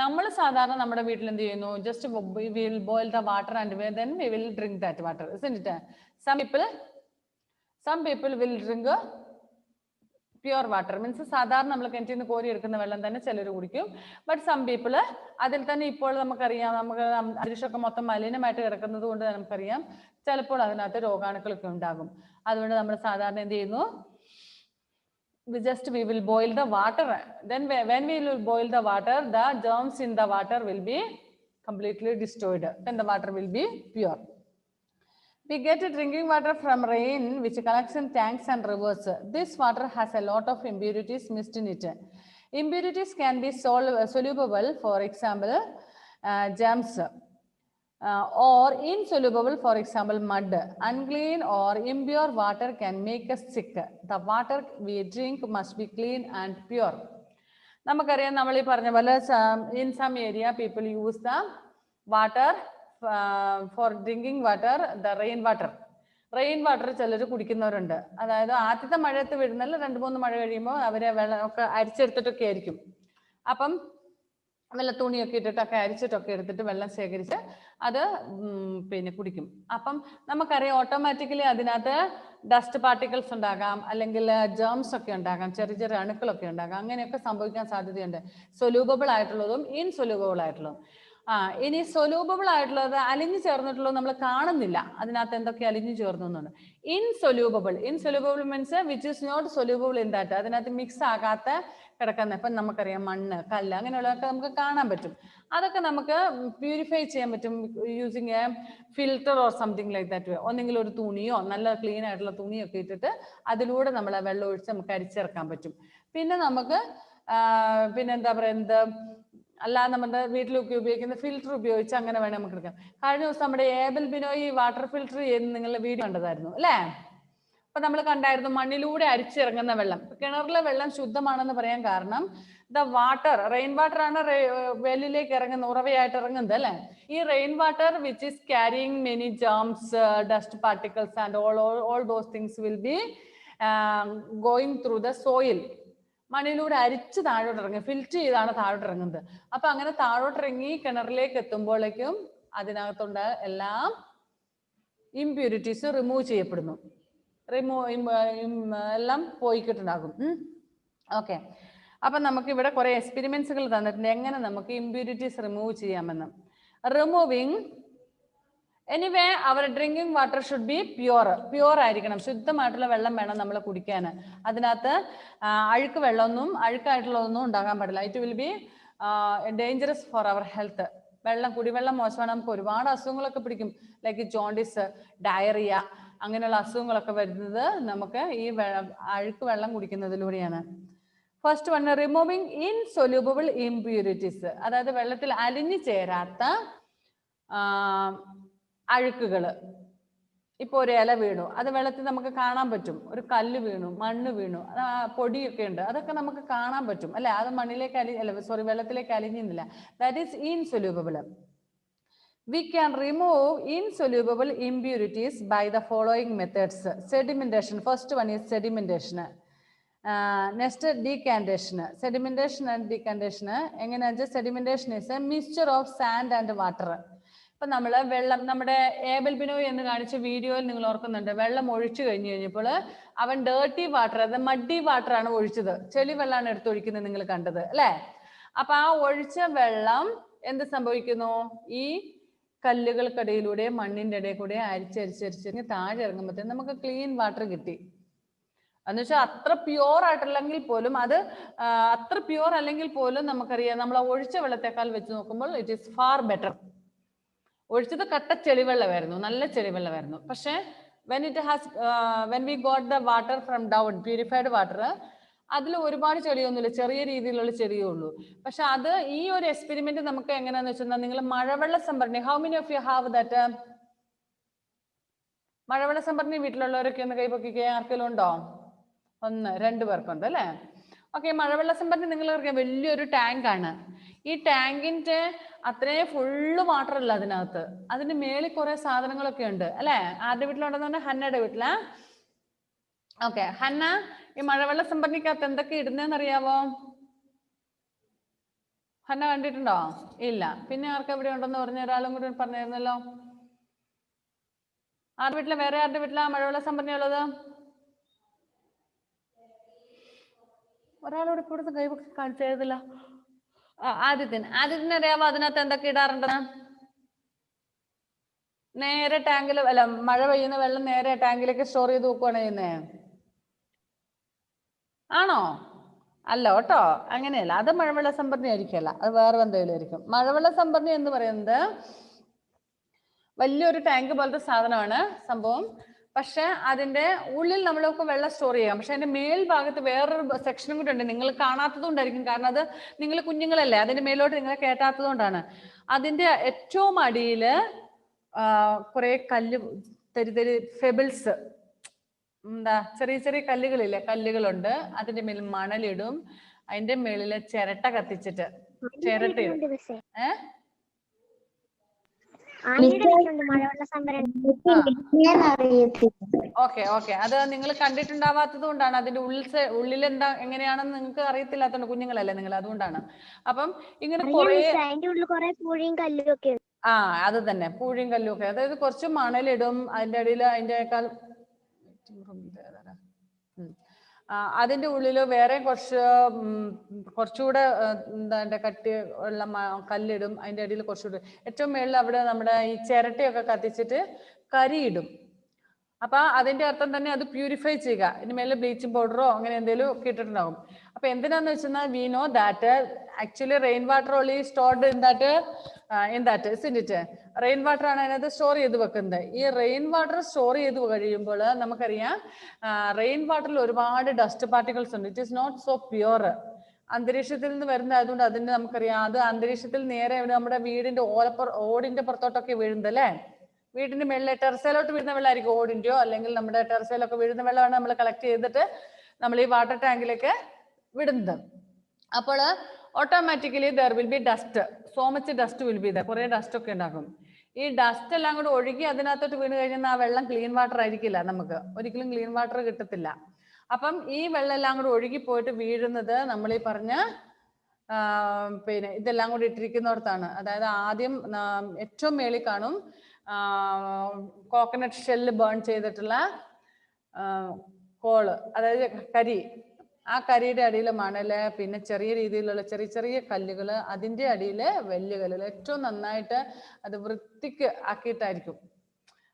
നമ്മൾ സാധാരണ നമ്മുടെ വീട്ടിൽ എന്ത് ചെയ്യുന്നു, just we will boil the water and then we will drink that water, isn't it? Some people will drink pure water. Means സാധാരണ നമ്മൾ കിണറ്റിൽ നിന്ന് കോരി എടുക്കുന്ന വെള്ളം തന്നെ ചിലർ കുടിക്കും. ബട്ട് സം പീപ്പിൾ അതിൽ തന്നെ ഇപ്പോൾ നമുക്കറിയാം, നമുക്ക് അന്തരീക്ഷമൊക്കെ മൊത്തം മലിനമായിട്ട് കിടക്കുന്നത് കൊണ്ട് നമുക്കറിയാം ചിലപ്പോൾ അതിനകത്ത് രോഗാണുക്കളൊക്കെ ഉണ്ടാകും. അതുകൊണ്ട് നമ്മൾ സാധാരണ എന്ത് ചെയ്യുന്നു, we will boil the water. Then when we will boil the water, the germs in the water will be completely destroyed. Then the water will be pure. We get drinking water from rain, which collects in tanks and rivers. This water has a lot of impurities mixed in it. Impurities can be soluble, for example, germs, or insoluble, for example, mud. Unclean or impure water can make us sick. The water we drink must be clean and pure. നമുക്കറിയാം നമ്മൾ ഈ പറഞ്ഞ പോലെ in some area people use the water for drinking water, the rain water ചിലർ കുടിക്കുന്നവരുണ്ട്. അതായത് ആദ്യത്തെ മഴയത്ത് വീഴുന്നല്ല 2-3 മഴ കഴിയുമ്പോൾ അവരെ വെള്ളമൊക്കെ അരിച്ചെടുത്തിട്ടൊക്കെ ആയിരിക്കും. അപ്പം വെള്ള തുണിയൊക്കെ ഇട്ടിട്ടൊക്കെ അരിച്ചിട്ടൊക്കെ എടുത്തിട്ട് വെള്ളം ശേഖരിച്ച് അത് പിന്നെ കുടിക്കും. അപ്പം നമുക്കറിയാം ഓട്ടോമാറ്റിക്കലി അതിനകത്ത് ഡസ്റ്റ് പാർട്ടിക്കിൾസ് ഉണ്ടാകാം, അല്ലെങ്കിൽ ജേംസ് ഒക്കെ ഉണ്ടാകാം, ചെറിയ ചെറിയ അണുക്കളൊക്കെ ഉണ്ടാകാം. അങ്ങനെയൊക്കെ സംഭവിക്കാൻ സാധ്യതയുണ്ട്, സൊല്യൂബിൾ ആയിട്ടുള്ളതും ഇൻസൊല്യൂബിൾ ആയിട്ടുള്ളതും. ഇനി സൊല്യൂബിൾ ആയിട്ടുള്ളത് അലിഞ്ഞു ചേർന്നിട്ടുള്ളത് നമ്മൾ കാണുന്നില്ല, അതിനകത്ത് എന്തൊക്കെ അലിഞ്ഞു ചേർന്നു എന്നുണ്ട്. Insoluble means which is not soluble in that, അതിനകത്ത് മിക്സ് ആകാത്ത കിടക്കുന്ന, ഇപ്പം നമുക്കറിയാം മണ്ണ്, കല്ല്, അങ്ങനെയുള്ളതൊക്കെ നമുക്ക് കാണാൻ പറ്റും. അതൊക്കെ നമുക്ക് പ്യൂരിഫൈ ചെയ്യാൻ പറ്റും using A filter or something like that. ഒന്നെങ്കിൽ ഒരു തുണിയോ നല്ല ക്ലീൻ ആയിട്ടുള്ള തുണിയൊക്കെ ഇട്ടിട്ട് അതിലൂടെ നമ്മൾ വെള്ളം ഒഴിച്ച് നമുക്ക് അരിച്ചിറക്കാൻ പറ്റും. പിന്നെ നമുക്ക് പിന്നെന്താ പറയുന്നത്, അല്ലാതെ നമ്മുടെ വീട്ടിലൊക്കെ ഉപയോഗിക്കുന്ന ഫിൽറ്റർ ഉപയോഗിച്ച് അങ്ങനെ വേണം നമുക്ക് എടുക്കാം. കഴിഞ്ഞ ദിവസം നമ്മുടെ ഏബൽ ബിനോയ് വാട്ടർ ഫിൽറ്റർ ചെയ്യുന്ന നിങ്ങളുടെ വീഡിയോ കണ്ടതായിരുന്നു അല്ലേ? അപ്പൊ നമ്മൾ കണ്ടായിരുന്നു മണ്ണിലൂടെ അരിച്ചിറങ്ങുന്ന വെള്ളം. കിണറിലെ വെള്ളം ശുദ്ധമാണെന്ന് പറയാൻ കാരണം ദ വാട്ടർ, റെയിൻ വാട്ടർ ആണ് വെല്ലിലേക്ക് ഇറങ്ങുന്ന, ഉറവയായിട്ട് ഇറങ്ങുന്നത് അല്ലെ. ഈ rain water which is carrying many germs, dust particles and all those things will be going through the soil. മണ്ണിലൂടെ അരിച്ച് താഴോട്ട് ഇറങ്ങി, ഫിൽറ്റർ ചെയ്താണ് താഴോട്ട് ഇറങ്ങുന്നത്. അപ്പൊ അങ്ങനെ താഴോട്ട് ഇറങ്ങി കിണറിലേക്ക് എത്തുമ്പോഴേക്കും അതിനകത്തുണ്ട് എല്ലാം ഇംപ്യൂരിറ്റീസ് റിമൂവ് ചെയ്യപ്പെടുന്നു, എല്ലാം പോയിക്കിട്ടുണ്ടാകും. ഓക്കെ, അപ്പൊ നമുക്ക് ഇവിടെ കുറെ എക്സ്പെരിമെന്റ്സുകൾ തന്നിട്ടുണ്ട് എങ്ങനെ നമുക്ക് ഇംപ്യൂരിറ്റീസ് റിമൂവ് ചെയ്യാമെന്ന്. Removing anyway our drinking water should be pure ആയിരിക്കണം, ശുദ്ധമായിട്ടുള്ള വെള്ളം വേണം നമ്മൾ കുടിക്കാൻ. അതിനകത്ത് അഴുക്കായിട്ടുള്ളതൊന്നും ഉണ്ടാകാൻ പാടില്ല. It will be dangerous for our health. കുടിവെള്ളം മോശമാണ്, നമുക്ക് ഒരുപാട് അസുഖങ്ങളൊക്കെ പിടിക്കും, ലൈക്ക് ജോണ്ടിസ്, ഡയറിയ, അങ്ങനെയുള്ള അസുഖങ്ങളൊക്കെ വരുന്നത് നമുക്ക് ഈ അഴുക്ക് വെള്ളം കുടിക്കുന്നതിലൂടെയാണ്. First one, removing insoluble impurities, അതായത് വെള്ളത്തിൽ അലിഞ്ഞു ചേരാത്ത അഴുക്കുകള്. ഇപ്പൊ ഒരു ഇല വീണു, അത് വെള്ളത്തിൽ നമുക്ക് കാണാൻ പറ്റും. ഒരു കല്ല് വീണു, മണ്ണ് വീണു, പൊടിയൊക്കെ ഉണ്ട്, അതൊക്കെ നമുക്ക് കാണാൻ പറ്റും അല്ലെ. അത് മണ്ണിലേക്ക് വെള്ളത്തിലേക്ക് അലിഞ്ഞില്ല. That is insoluble. We can remove insoluble impurities by the following methods. Sedimentation. First one is sedimentation. Next, decantation. Sedimentation and decantation. Sedimentation is a mixture of sand and water. ഇപ്പൊ നമ്മള് വെള്ളം, നമ്മുടെ ഏബൽ ബിനോയ് എന്ന് കാണിച്ച വീഡിയോയിൽ നിങ്ങൾ ഓർക്കുന്നുണ്ട്, വെള്ളം ഒഴിച്ചു കഴിഞ്ഞപ്പോൾ അവൻ ഡേർട്ടി വാട്ടർ, അത് മഡി വാട്ടർ ആണ് ഒഴിച്ചത്, ചെളി വെള്ളമാണ് എടുത്തൊഴിക്കുന്നത് നിങ്ങൾ കണ്ടത് അല്ലെ. അപ്പൊ ആ ഒഴിച്ച വെള്ളം എന്ത് സംഭവിക്കുന്നു, ഈ കല്ലുകൾക്കിടയിലൂടെ മണ്ണിന്റെ ഇടയിൽ കൂടെ അരിച്ചരിച്ചരിച്ച് താഴെ ഇറങ്ങുമ്പോഴത്തേക്കും നമുക്ക് ക്ലീൻ വാട്ടർ കിട്ടി. എന്ന് വെച്ചാൽ അത്ര പ്യുവർ ആയിട്ടില്ലെങ്കിൽ പോലും, അത്ര പ്യുവർ അല്ലെങ്കിൽ പോലും നമുക്കറിയാം നമ്മൾ ഒഴിച്ച വെള്ളത്തെക്കാൾ വെച്ച് നോക്കുമ്പോൾ ഇറ്റ് ഈസ് ഫാർ ബെറ്റർ. ഒഴിച്ചത് കട്ട ചെളിവെള്ളമായിരുന്നു, നല്ല ചെളിവെള്ളമായിരുന്നു. പക്ഷെ when we got the water from down, purified water, അതിൽ ഒരുപാട് ചെളിയൊന്നുമില്ല, ചെറിയ രീതിയിലുള്ള ചെളിയേ ഉള്ളൂ. പക്ഷെ അത് ഈ ഒരു എക്സ്പെരിമെന്റ് നമുക്ക് എങ്ങനെയാന്ന് വെച്ചാൽ, നിങ്ങൾ മഴവെള്ള സംഭരണി, how many of you have that? മഴവെള്ള സംഭരണി വീട്ടിലുള്ളവരൊക്കെ ഒന്ന് കൈപൊക്കിക്കേ. ആർക്കെങ്കിലും ഉണ്ടോ? 1-2 പേർക്കുണ്ട് അല്ലെ. ഓക്കെ, മഴവെള്ള സംഭരണി നിങ്ങൾക്കറിയാം വലിയൊരു ടാങ്ക് ആണ്. ഈ ടാങ്കിന്റെ അത്രയും ഫുള്ള് വാട്ടർ അല്ല അതിനകത്ത്, അതിന്റെ മേളിൽ കുറെ സാധനങ്ങളൊക്കെ ഉണ്ട് അല്ലെ. ആരുടെ വീട്ടിലുണ്ടെന്ന് പറഞ്ഞാൽ ഹന്നയുടെ വീട്ടിലാ. ഓക്കെ, ഹന്ന, ഈ മഴവെള്ള സംഭരണിക്കകത്ത് എന്തൊക്കെ ഇടുന്നതെന്ന് അറിയാവോ? ഹന്ന കണ്ടിട്ടുണ്ടോ? ഇല്ല. പിന്നെ ആർക്കും ഇവിടെ ഉണ്ടെന്ന് പറഞ്ഞ ഒരാളും കൂടി പറഞ്ഞിരുന്നല്ലോ. ആരുടെ വീട്ടില, വേറെ ആരുടെ വീട്ടിലാ മഴവെള്ള സംഭരണി ഉള്ളത്? ഒരാളോട് ഇപ്പോഴത്തെ കൈവൊക്കെ കാണിച്ചായിരുന്നില്ല. ആദ്യത്തിന് അറിയാവോ അതിനകത്ത് എന്തൊക്കെ ഇടാറുണ്ടെന്ന്? നേരെ ടാങ്കിൽ, അല്ല, മഴ പെയ്യുന്ന വെള്ളം നേരെ ടാങ്കിലേക്ക് സ്റ്റോർ ചെയ്ത് വെക്കുകയാണ് ചെയ്യുന്നേ. ആണോ? അല്ല കേട്ടോ, അങ്ങനെയല്ല. അത് മഴവെള്ള സംഭരണി ആയിരിക്കല്ല, അത് വേറെ എന്തെങ്കിലും ആയിരിക്കും. മഴവെള്ള സംഭരണി എന്ന് പറയുന്നത് വലിയൊരു ടാങ്ക് പോലത്തെ സാധനമാണ് സംഭവം. പക്ഷെ അതിന്റെ ഉള്ളിൽ നമ്മളൊക്കെ വെള്ളം സ്റ്റോർ ചെയ്യാം. പക്ഷെ അതിന്റെ മേൽഭാഗത്ത് വേറൊരു സെക്ഷനും കൂടെ ഉണ്ട്, നിങ്ങൾ കാണാത്തത് കൊണ്ടായിരിക്കും. കാരണം അത് നിങ്ങൾ കുഞ്ഞുങ്ങളല്ലേ, അതിന്റെ മേലോട്ട് നിങ്ങളെ കേട്ടാത്തത് കൊണ്ടാണ്. അതിന്റെ ഏറ്റവും അടിയില് കുറെ തരി ഫെബിൾസ്, ചെറിയ ചെറിയ കല്ലുകളില്ലേ, കല്ലുകളുണ്ട്. അതിന്റെ മേൽ മണലിടും, അതിന്റെ മേളില് ചിരട്ട കത്തിച്ചിട്ട് ചിരട്ടയിടും. ഓക്കെ ഓക്കെ, അത് നിങ്ങൾ കണ്ടിട്ടുണ്ടാവാത്തത് കൊണ്ടാണ്. അതിന്റെ ഉള്ളിൽ എന്താ എങ്ങനെയാണെന്ന് നിങ്ങൾക്ക് അറിയത്തില്ലാത്തതുകൊണ്ട്, കുഞ്ഞുങ്ങളല്ലേ നിങ്ങൾ, അതുകൊണ്ടാണ്. അപ്പം ഇങ്ങനെ ആ അത് തന്നെ, പൂഴിയും കല്ലും ഒക്കെ. അതായത് കുറച്ച് മണലിടും അതിന്റെ അടിയിൽ, അതിന്റെക്കാൾ അതിന്റെ ഉള്ളില് വേറെ കുറച്ചുകൂടെ എന്താ കട്ടി ഉള്ള കല്ലിടും. അതിന്റെ അടിയിൽ കുറച്ചുകൂടെ ഏറ്റവും മേളിൽ അവിടെ നമ്മുടെ ഈ ചിരട്ടയൊക്കെ കത്തിച്ചിട്ട് കരിയിടും. അപ്പൊ അതിന്റെ അർത്ഥം തന്നെ അത് പ്യൂരിഫൈ ചെയ്യുക. ഇതിന് മേലെ ബ്ലീച്ചിങ് പൗഡറോ അങ്ങനെ എന്തെങ്കിലും ഒക്കെ ഇട്ടിട്ടുണ്ടാവും. അപ്പൊ എന്തിനാന്ന് വെച്ചാൽ we know that actually rain water only stored in that isn't it? Rain water ആണ് അതിനകത്ത് സ്റ്റോർ ചെയ്ത് വെക്കുന്നത്. ഈ റെയിൻ വാട്ടർ സ്റ്റോർ ചെയ്ത് കഴിയുമ്പോൾ നമുക്കറിയാം റെയിൻ വാട്ടറിൽ ഒരുപാട് ഡസ്റ്റ് പാർട്ടിക്കിൾസ് ഉണ്ട്. It is not so pure. അന്തരീക്ഷത്തിൽ നിന്ന് വരുന്നതായതുകൊണ്ട് അതിന് നമുക്കറിയാം അത് അന്തരീക്ഷത്തിൽ നേരെ നമ്മുടെ വീടിന്റെ ഓടിന്റെ പുറത്തോട്ടൊക്കെ വീഴുന്നത് അല്ലേ. വീടിന്റെ മേളിലെ ടെറസയിലോട്ട് വീഴുന്ന വെള്ളമായിരിക്കും, ഓടിന്റെയോ അല്ലെങ്കിൽ നമ്മുടെ ടെറസയിലൊക്കെ വീഴുന്ന വെള്ളമാണ് നമ്മൾ കളക്ട് ചെയ്തിട്ട് നമ്മൾ ഈ വാട്ടർ ടാങ്കിലേക്ക് വിടുന്നത്. അപ്പോൾ automatically there will be dust, so much dust will be there, കുറെ ഡസ്റ്റ് ഒക്കെ ഉണ്ടാകും. ഈ ഡസ്റ്റ് എല്ലാം കൂടെ ഒഴുകി അതിനകത്തോട്ട് വീണ് കഴിഞ്ഞാൽ ആ വെള്ളം ക്ലീൻ വാട്ടർ ആയിരിക്കില്ല, നമുക്ക് ഒരിക്കലും ക്ലീൻ വാട്ടർ കിട്ടത്തില്ല. അപ്പം ഈ വെള്ളം എല്ലാം കൂടെ ഒഴുകി പോയിട്ട് വീഴുന്നത് നമ്മൾ ഈ പറഞ്ഞ പിന്നെ ഇതെല്ലാം കൂടി ഇട്ടിരിക്കുന്നിടത്താണ്. അതായത് ആദ്യം ഏറ്റവും മേളിൽ കാണും കോക്കനട്ട് ഷെല്ല് ബേൺ ചെയ്തിട്ടുള്ള കോള്, അതായത് കരി. ആ കരിയുടെ അടിയിൽ മണല്, പിന്നെ ചെറിയ രീതിയിലുള്ള ചെറിയ ചെറിയ കല്ലുകൾ, അതിൻ്റെ അടിയിൽ വലിയ കല്ലുകൾ. ഏറ്റവും നന്നായിട്ട് അത് വൃത്തിക്ക് ആക്കിയിട്ടായിരിക്കും.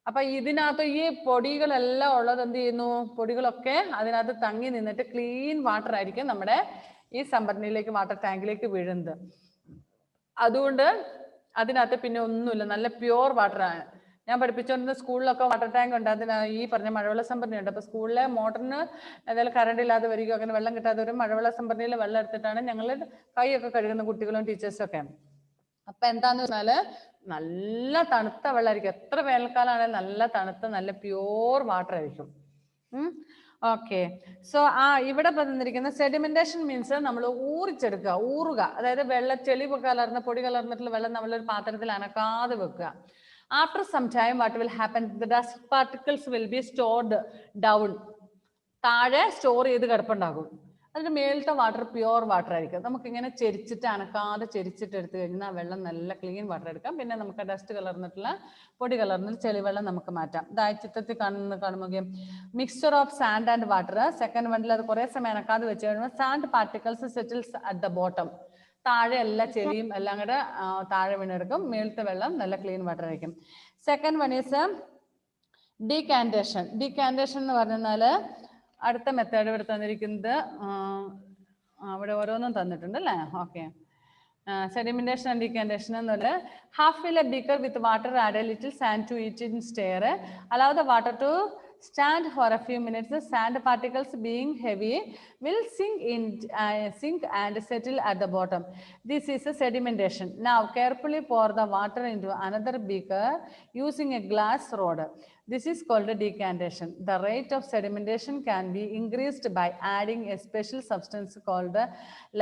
അപ്പൊ ഇതിനകത്ത് ഈ പൊടികളെല്ലാം ഉള്ളത് എന്ത് ചെയ്യുന്നു, പൊടികളൊക്കെ അതിനകത്ത് തങ്ങി നിന്നിട്ട് ക്ലീൻ വാട്ടർ ആയിരിക്കും നമ്മുടെ ഈ സംഭരണിയിലേക്ക്, വാട്ടർ ടാങ്കിലേക്ക് വീഴുന്നത്. അതുകൊണ്ട് അതിനകത്ത് പിന്നെ ഒന്നുമില്ല, നല്ല പ്യുവർ വാട്ടറാണ്. ഞാൻ പഠിപ്പിച്ചുകൊണ്ടിരുന്ന സ്കൂളിലൊക്കെ വാട്ടർ ടാങ്ക് ഉണ്ട്, അതിന് ഈ പറഞ്ഞ മഴവെള്ള സംഭരണി ഉണ്ട്. അപ്പൊ സ്കൂളിലെ മോട്ടറിന് ഏതായാലും കറണ്ട് ഇല്ലാതെ വരികയോ അങ്ങനെ വെള്ളം കിട്ടാതെ വരും, മഴവെള്ള സംഭരണിയിൽ വെള്ളം എടുത്തിട്ടാണ് ഞങ്ങൾ കൈയൊക്കെ കഴുകുന്ന കുട്ടികളും ടീച്ചേഴ്സും ഒക്കെ. അപ്പൊ എന്താന്ന് വെച്ചാല് നല്ല തണുത്ത വെള്ളമായിരിക്കും. എത്ര വേനൽക്കാലമാണെങ്കിലും നല്ല തണുത്ത നല്ല പ്യുവർ വാട്ടർ ആയിരിക്കും. ഓക്കെ, സോ ഇവിടെ പറഞ്ഞിരിക്കുന്ന സെഡിമെന്റേഷൻ മീൻസ് നമ്മൾ ഊറിച്ചെടുക്കുക, ഊറുക. അതായത് ചെളി കലർന്ന പൊടി കലർന്നിട്ടുള്ള വെള്ളം നമ്മളൊരു പാത്രത്തിൽ അനക്കാതെ വെക്കുക. After some time, what will happen? The dust particles will be stored down. താഴെ സ്റ്റോർ ചെയ്ത് കിടപ്പുണ്ടാകും. അതിന്റെ മേലത്തെ വാട്ടർ പ്യുവർ വാട്ടർ ആയിരിക്കും. നമുക്ക് ഇങ്ങനെ ചെരിച്ചിട്ട് അനക്കാതെ ചെരിച്ചിട്ട് എടുത്തു കഴിഞ്ഞാൽ ആ വെള്ളം നല്ല ക്ലീൻ വാട്ടർ എടുക്കാം. പിന്നെ നമുക്ക് ഡസ്റ്റ് കലർന്നിട്ടുള്ള പൊടി കലർന്നിട്ട് ചെളിവെള്ളം നമുക്ക് മാറ്റാം. ഇതായി ചിത്രത്തിൽ കാണുമ്പോൾ mixture of sand and water. Second വണ്ടിൽ അത് കുറെ സമയം അനക്കാതെ വെച്ച് കഴിയുമ്പോൾ sand particles settles at the bottom. താഴെ എല്ലാ ചെളിയും എല്ലാം കൂടെ താഴെ വീണെടുക്കും. മേളത്തെ വെള്ളം നല്ല ക്ലീൻ വാട്ടർ ആയിരിക്കും. Second one is ഡീകാൻറ്റേഷൻ. ഡീകാൻറ്റേഷൻ എന്ന് പറഞ്ഞാൽ അടുത്ത മെത്തേഡ് ഇവിടെ തന്നിരിക്കുന്നത്, അവിടെ ഓരോന്നും തന്നിട്ടുണ്ട് അല്ലേ. ഓക്കെ, sedimentation and decantation എന്നല്ല. Half fill a beaker with water, add a little sand to it in stir. Allow the water to stand for a few minutes. The sand particles, being heavy, will sink and settle at the bottom. This is a sedimentation. Now carefully pour the water into another beaker using a glass rod. This is called a decantation. The rate of sedimentation can be increased by adding a special substance called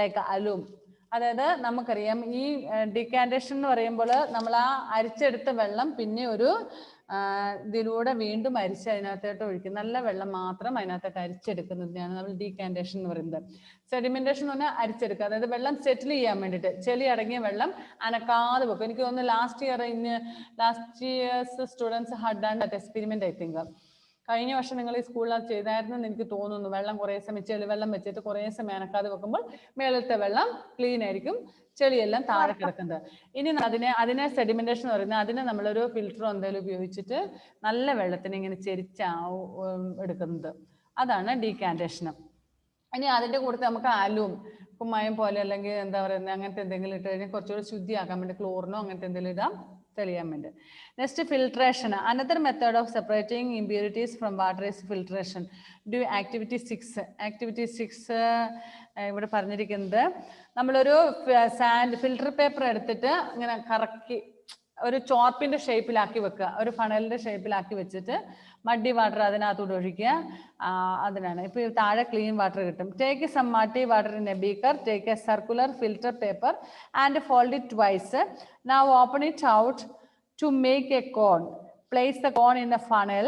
like alum. അതായത് നമുക്കറിയാം ഈ ഡിക്കാൻറ്റേഷൻ എന്ന് പറയുമ്പോൾ നമ്മൾ ആ അരിച്ചെടുത്ത വെള്ളം പിന്നെ ഒരു ഇതിലൂടെ വീണ്ടും അരിച്ച് അതിനകത്തോട്ട് ഒഴിക്കും. നല്ല വെള്ളം മാത്രം അതിനകത്തോട്ട് അരിച്ചെടുക്കുന്നതിനാണ് നമ്മൾ ഡീകാൻറ്റേഷൻ എന്ന് പറയുന്നത്. സെഡിമെന്റേഷൻ എന്ന് പറഞ്ഞാൽ അരിച്ചെടുക്കുക, അതായത് വെള്ളം സെറ്റിൽ ചെയ്യാൻ വേണ്ടിയിട്ട് ചെളി അടങ്ങിയ വെള്ളം അനക്കാതെ വെക്കും. എനിക്ക് തോന്നുന്നു last years students had done that experiment I think. കഴിഞ്ഞ വർഷം നിങ്ങൾ ഈ സ്കൂളിൽ ചെയ്തായിരുന്നെന്ന് എനിക്ക് തോന്നുന്നു. വെള്ളം കുറേ സമയം ചെളി വെള്ളം വെച്ചിട്ട് കുറേ സമയം അനക്കാതെ വെക്കുമ്പോൾ മേളത്തെ വെള്ളം ക്ലീൻ ആയിരിക്കും, ചെളിയെല്ലാം താഴെ കിടക്കുന്നത്. ഇനി അതിനെ സെഡിമെന്റേഷൻ എന്ന് പറയുന്നത്, അതിനെ നമ്മളൊരു ഫിൽറ്ററോ എന്തെങ്കിലും ഉപയോഗിച്ചിട്ട് നല്ല വെള്ളത്തിനെ ഇങ്ങനെ എടുക്കുന്നത്, അതാണ് ഡീകാൻറ്റേഷൻ. ഇനി അതിൻ്റെ കൂടെ നമുക്ക് ആലും കുമ്മായം പോലെ അല്ലെങ്കിൽ എന്താ പറയുന്നത് അങ്ങനത്തെ എന്തെങ്കിലും ഇട്ട് കഴിഞ്ഞാൽ കുറച്ചുകൂടി ശുദ്ധിയാക്കാൻ വേണ്ടി ക്ലോറിനോ അങ്ങനത്തെ എന്തെങ്കിലും ഇടാം തെളിയാൻ വേണ്ടി. Next filtration. Another method of separating impurities from water is filtration. Do activity 6. Activity 6 ഇവിടെ പറഞ്ഞിരിക്കുന്നത്, നമ്മളൊരു ഫിൽട്ടർ പേപ്പർ എടുത്തിട്ട് ഇങ്ങനെ കറക്കി ഒരു ചോർപ്പിന്റെ ഷേപ്പിലാക്കി വെക്കുക, ഒരു ഫണലിന്റെ ഷേപ്പിലാക്കി വെച്ചിട്ട് മഡി വാട്ടർ അതിനകത്തോട്ട് ഒഴിക്കുക. അതിനാണ് ഇപ്പോൾ താഴെ ക്ലീൻ വാട്ടർ കിട്ടും. Take some muddy water in a beaker, take a circular filter paper and fold it twice. Now open it out to make a cone. Place the cone in a funnel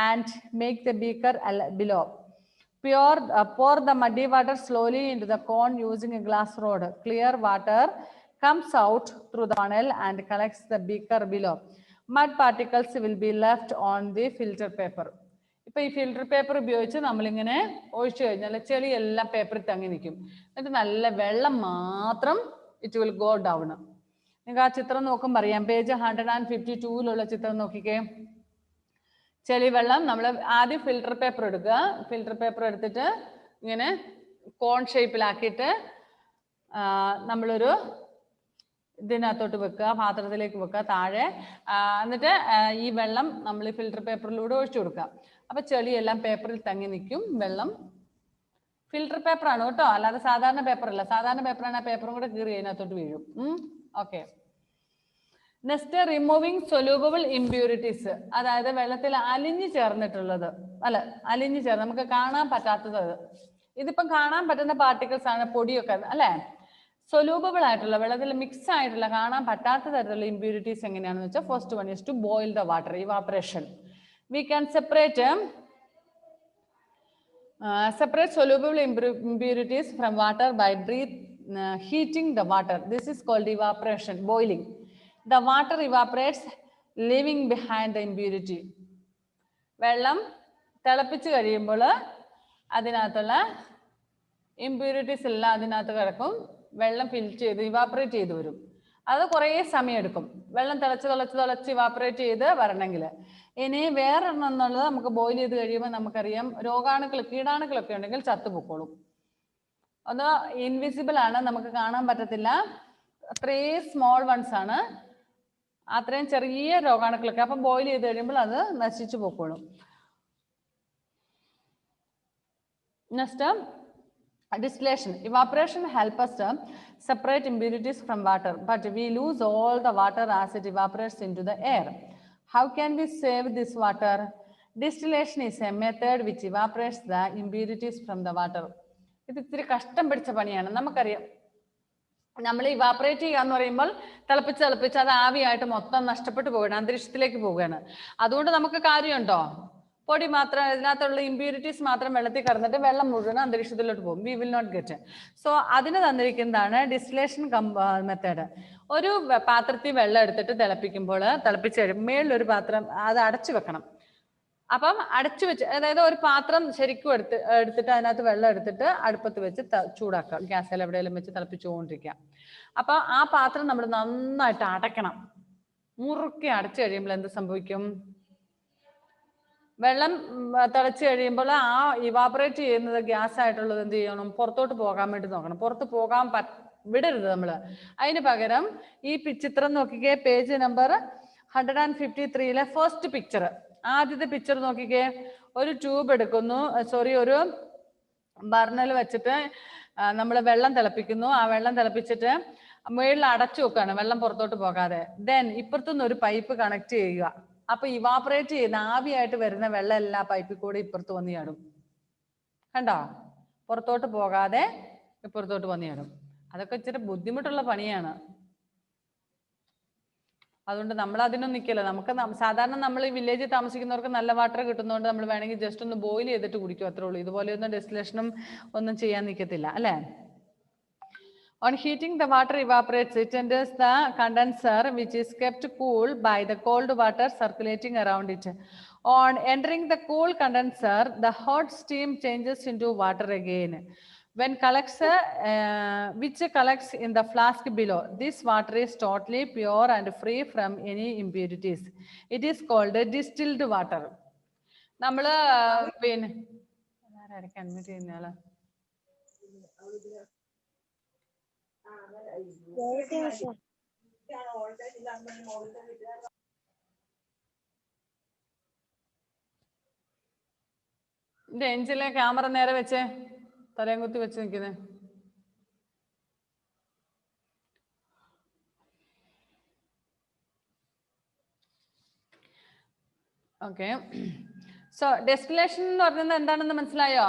and make the beaker below. Pour the muddy water slowly into the cone using a glass rod. Clear water comes out through the funnel and collects the beaker below. Mud particles will be left on the filter paper. ഇപ്പോൾ ഈ filter paper ഉപയോഗിച്ച് നമ്മളിങ്ങനെ ഒഴിച്ചു കഴിഞ്ഞാൽ ചെളി എല്ലാം പേപ്പറിൽ തങ്ങി നിൽക്കും. എന്നിട്ട് നല്ല വെള്ളം മാത്രം ഇറ്റ് വിൽ ഗോ ഡൗൺ. നിങ്ങൾക്ക് ആ ചിത്രം നോക്കുമ്പോൾ അറിയാം. പേജ് 152 ചിത്രം നോക്കിക്കേ. ചെളി വെള്ളം നമ്മൾ ആദ്യം ഫിൽറ്റർ പേപ്പർ എടുക്കുക. ഫിൽറ്റർ പേപ്പർ എടുത്തിട്ട് ഇങ്ങനെ കോൺ ഷേപ്പിലാക്കിയിട്ട് നമ്മളൊരു ഇതിനകത്തോട്ട് വെക്കുക, പാത്രത്തിലേക്ക് വെക്കുക താഴെ. എന്നിട്ട് ഈ വെള്ളം നമ്മൾ ഈ ഫിൽറ്റർ പേപ്പറിലൂടെ ഒഴിച്ചു കൊടുക്കുക. അപ്പൊ ചെളിയെല്ലാം പേപ്പറിൽ തങ്ങി നിൽക്കും. വെള്ളം ഫിൽറ്റർ പേപ്പറാണ് കേട്ടോ, അല്ലാതെ സാധാരണ പേപ്പറല്ല. സാധാരണ പേപ്പറാണ്, ആ പേപ്പറും കൂടെ കീറി അതിനകത്തോട്ട് വീഴും. Okay. Next removing soluble impurities, അതായത് വെള്ളത്തിൽ അലിഞ്ഞു ചേർന്നിട്ടുള്ളത്, അല്ല അലിഞ്ഞു ചേർന്ന് നമുക്ക് കാണാൻ പറ്റാത്തത്. ഇതിപ്പം കാണാൻ പറ്റുന്ന പാർട്ടിക്കിൾസ് ആണ്, പൊടിയൊക്കെ അല്ലേ. സൊല്യൂബിൾ ആയിട്ടുള്ള വെള്ളത്തിൽ മിക്സ് ആയിട്ടുള്ള കാണാൻ പറ്റാത്ത തരത്തിലുള്ള ഇംപ്യൂരിറ്റീസ് എങ്ങനെയാണെന്ന് വെച്ചാൽ first one is to boil the water, evaporation. We can separate soluble impurities from water by heating the water. This is called evaporation, boiling. The water evaporates, leaving behind the impurity. വെള്ളം തിളപ്പിച്ച് കഴിയുമ്പോൾ അതിനകത്തുള്ള impurities എല്ലാം അതിനകത്ത് കിടക്കും. വെള്ളം filter ചെയ്ത് evaporate ചെയ്ത് വരും. അത് കുറേ സമയം എടുക്കും, വെള്ളം തിളച്ച് ഇവാപറേറ്റ് ചെയ്ത് വരണമെങ്കിൽ. ഇനി വേറൊരെണ്ണം എന്നുള്ളത് നമുക്ക് ബോയിൽ ചെയ്ത് കഴിയുമ്പോൾ നമുക്കറിയാം കീടാണുക്കളൊക്കെ ഉണ്ടെങ്കിൽ ചത്തുപൊക്കോളും. അത് ഇൻവിസിബിൾ ആണ്, നമുക്ക് കാണാൻ പറ്റത്തില്ല. അത്രയും സ്മോൾ വൺസ് ആണ്, അത്രയും ചെറിയ രോഗാണുക്കളൊക്കെ. അപ്പം ബോയിൽ ചെയ്ത് കഴിയുമ്പോൾ അത് നശിച്ചു പൊക്കോളും. Next distillation. Evaporation helps us to separate impurities from water, but we lose all the water as it evaporates into the air. How can we save this water? Distillation is a method which evaporates the impurities from the water. ഇത് ഇത്തിരി കഷ്ടം പിടിച്ച പണിയാണ്, നമുക്കറിയാം. നമ്മൾ evaporate ചെയ്യാന്ന് പറയുമ്പോൾ തിളപ്പിച്ച് അത് ആവിയായിട്ട് മൊത്തം നഷ്ടപ്പെട്ടു പോവുകയാണ്, അന്തരീക്ഷത്തിലേക്ക് പോവുകയാണ്. അതുകൊണ്ട് നമുക്ക് കാര്യമുണ്ടോ? പൊടി മാത്രം, ഇതിനകത്തുള്ള ഇംപ്യൂരിറ്റീസ് മാത്രം വെള്ളത്തിൽ കടന്നിട്ട് വെള്ളം മുഴുവൻ അന്തരീക്ഷത്തിലോട്ട് പോകും. We will not get. So അതിന് തന്നിരിക്കുന്നതാണ് ഡിസ്റ്റിലേഷൻ മെത്തേഡ്. ഒരു പാത്രത്തിൽ വെള്ളം എടുത്തിട്ട് തിളപ്പിച്ച് കഴിയുമ്പോൾ മേളിലൊരു പാത്രം അത് അടച്ചു വെക്കണം. അപ്പം അടച്ചു വെച്ച്, അതായത് ഒരു പാത്രം ശരിക്കും എടുത്തിട്ട് അതിനകത്ത് വെള്ളം എടുത്തിട്ട് അടുപ്പത്ത് വെച്ച് ചൂടാക്കുക. ഗ്യാസിൽ എവിടെയെങ്കിലും വെച്ച് തിളപ്പിച്ചുകൊണ്ടിരിക്കുക. അപ്പൊ ആ പാത്രം നമ്മൾ നന്നായിട്ട് അടയ്ക്കണം. മുറുക്കി അടച്ചു കഴിയുമ്പോൾ എന്ത് സംഭവിക്കും? വെള്ളം തിളച്ച് കഴിയുമ്പോൾ ആ ഇവാപറേറ്റ് ചെയ്യുന്നത് ഗ്യാസ് ആയിട്ടുള്ളത് എന്ത് ചെയ്യണം? പുറത്തോട്ട് പോകാൻ വേണ്ടി നോക്കണം. പുറത്ത് പോകാൻ വിടരുത് നമ്മൾ. അതിന് പകരം ഈ ചിത്രം നോക്കിക്കേ, പേജ് നമ്പർ 153 ഫസ്റ്റ് പിക്ചർ, ആദ്യത്തെ പിക്ചർ നോക്കിക്കേ. ഒരു ട്യൂബ് എടുക്കുന്നു, ഒരു ബർണൽ വെച്ചിട്ട് നമ്മൾ വെള്ളം തിളപ്പിക്കുന്നു. ആ വെള്ളം തിളപ്പിച്ചിട്ട് മുകളിൽ അടച്ചു വെക്കുകയാണ്, വെള്ളം പുറത്തോട്ട് പോകാതെ. ദെൻ ഇപ്പുറത്തുനിന്ന് ഒരു പൈപ്പ് കണക്ട് ചെയ്യുക. അപ്പൊ ഇവാപറേറ്റ് ചെയ്യുന്ന ആവിയായിട്ട് വരുന്ന വെള്ളം എല്ലാ പൈപ്പിൽ കൂടെ ഇപ്പുറത്ത് വന്ന് ചാടും. കണ്ടോ? പുറത്തോട്ട് പോകാതെ ഇപ്പുറത്തോട്ട് വന്ന് ചാടും. അതൊക്കെ ഇച്ചിരി ബുദ്ധിമുട്ടുള്ള പണിയാണ്. അതുകൊണ്ട് നമ്മൾ അതിനൊന്നും നിൽക്കില്ല. നമുക്ക് സാധാരണ നമ്മൾ ഈ വില്ലേജിൽ താമസിക്കുന്നവർക്ക് നല്ല വാട്ടർ കിട്ടുന്നതുകൊണ്ട് നമ്മൾ വേണമെങ്കിൽ ജസ്റ്റ് ഒന്ന് ബോയിൽ ചെയ്തിട്ട് കുടിക്കും, അത്രേ ഉള്ളൂ. ഇതുപോലെയൊന്നും ഡെസ്റ്റിലേഷനും ഒന്നും ചെയ്യാൻ നിൽക്കത്തില്ല, അല്ലേ? On heating, the water evaporates. It enters the condenser, which is kept cool by the cold water circulating around it. On entering the cool condenser, the hot steam changes into water again, which collects in the flask below. This water is totally pure and free from any impurities. It is called distilled water. നമ്മള് പിന്നെ admit ചെയ്യുന്ന എഞ്ചിലെ camera നേരെ വെച്ചേ, തലയും കുത്തി വെച്ച് നിൽക്കുന്നേ. Okay. So ഡെസ്റ്റിലേഷൻ എന്ന് പറയുന്നത് എന്താണെന്ന് മനസ്സിലായോ?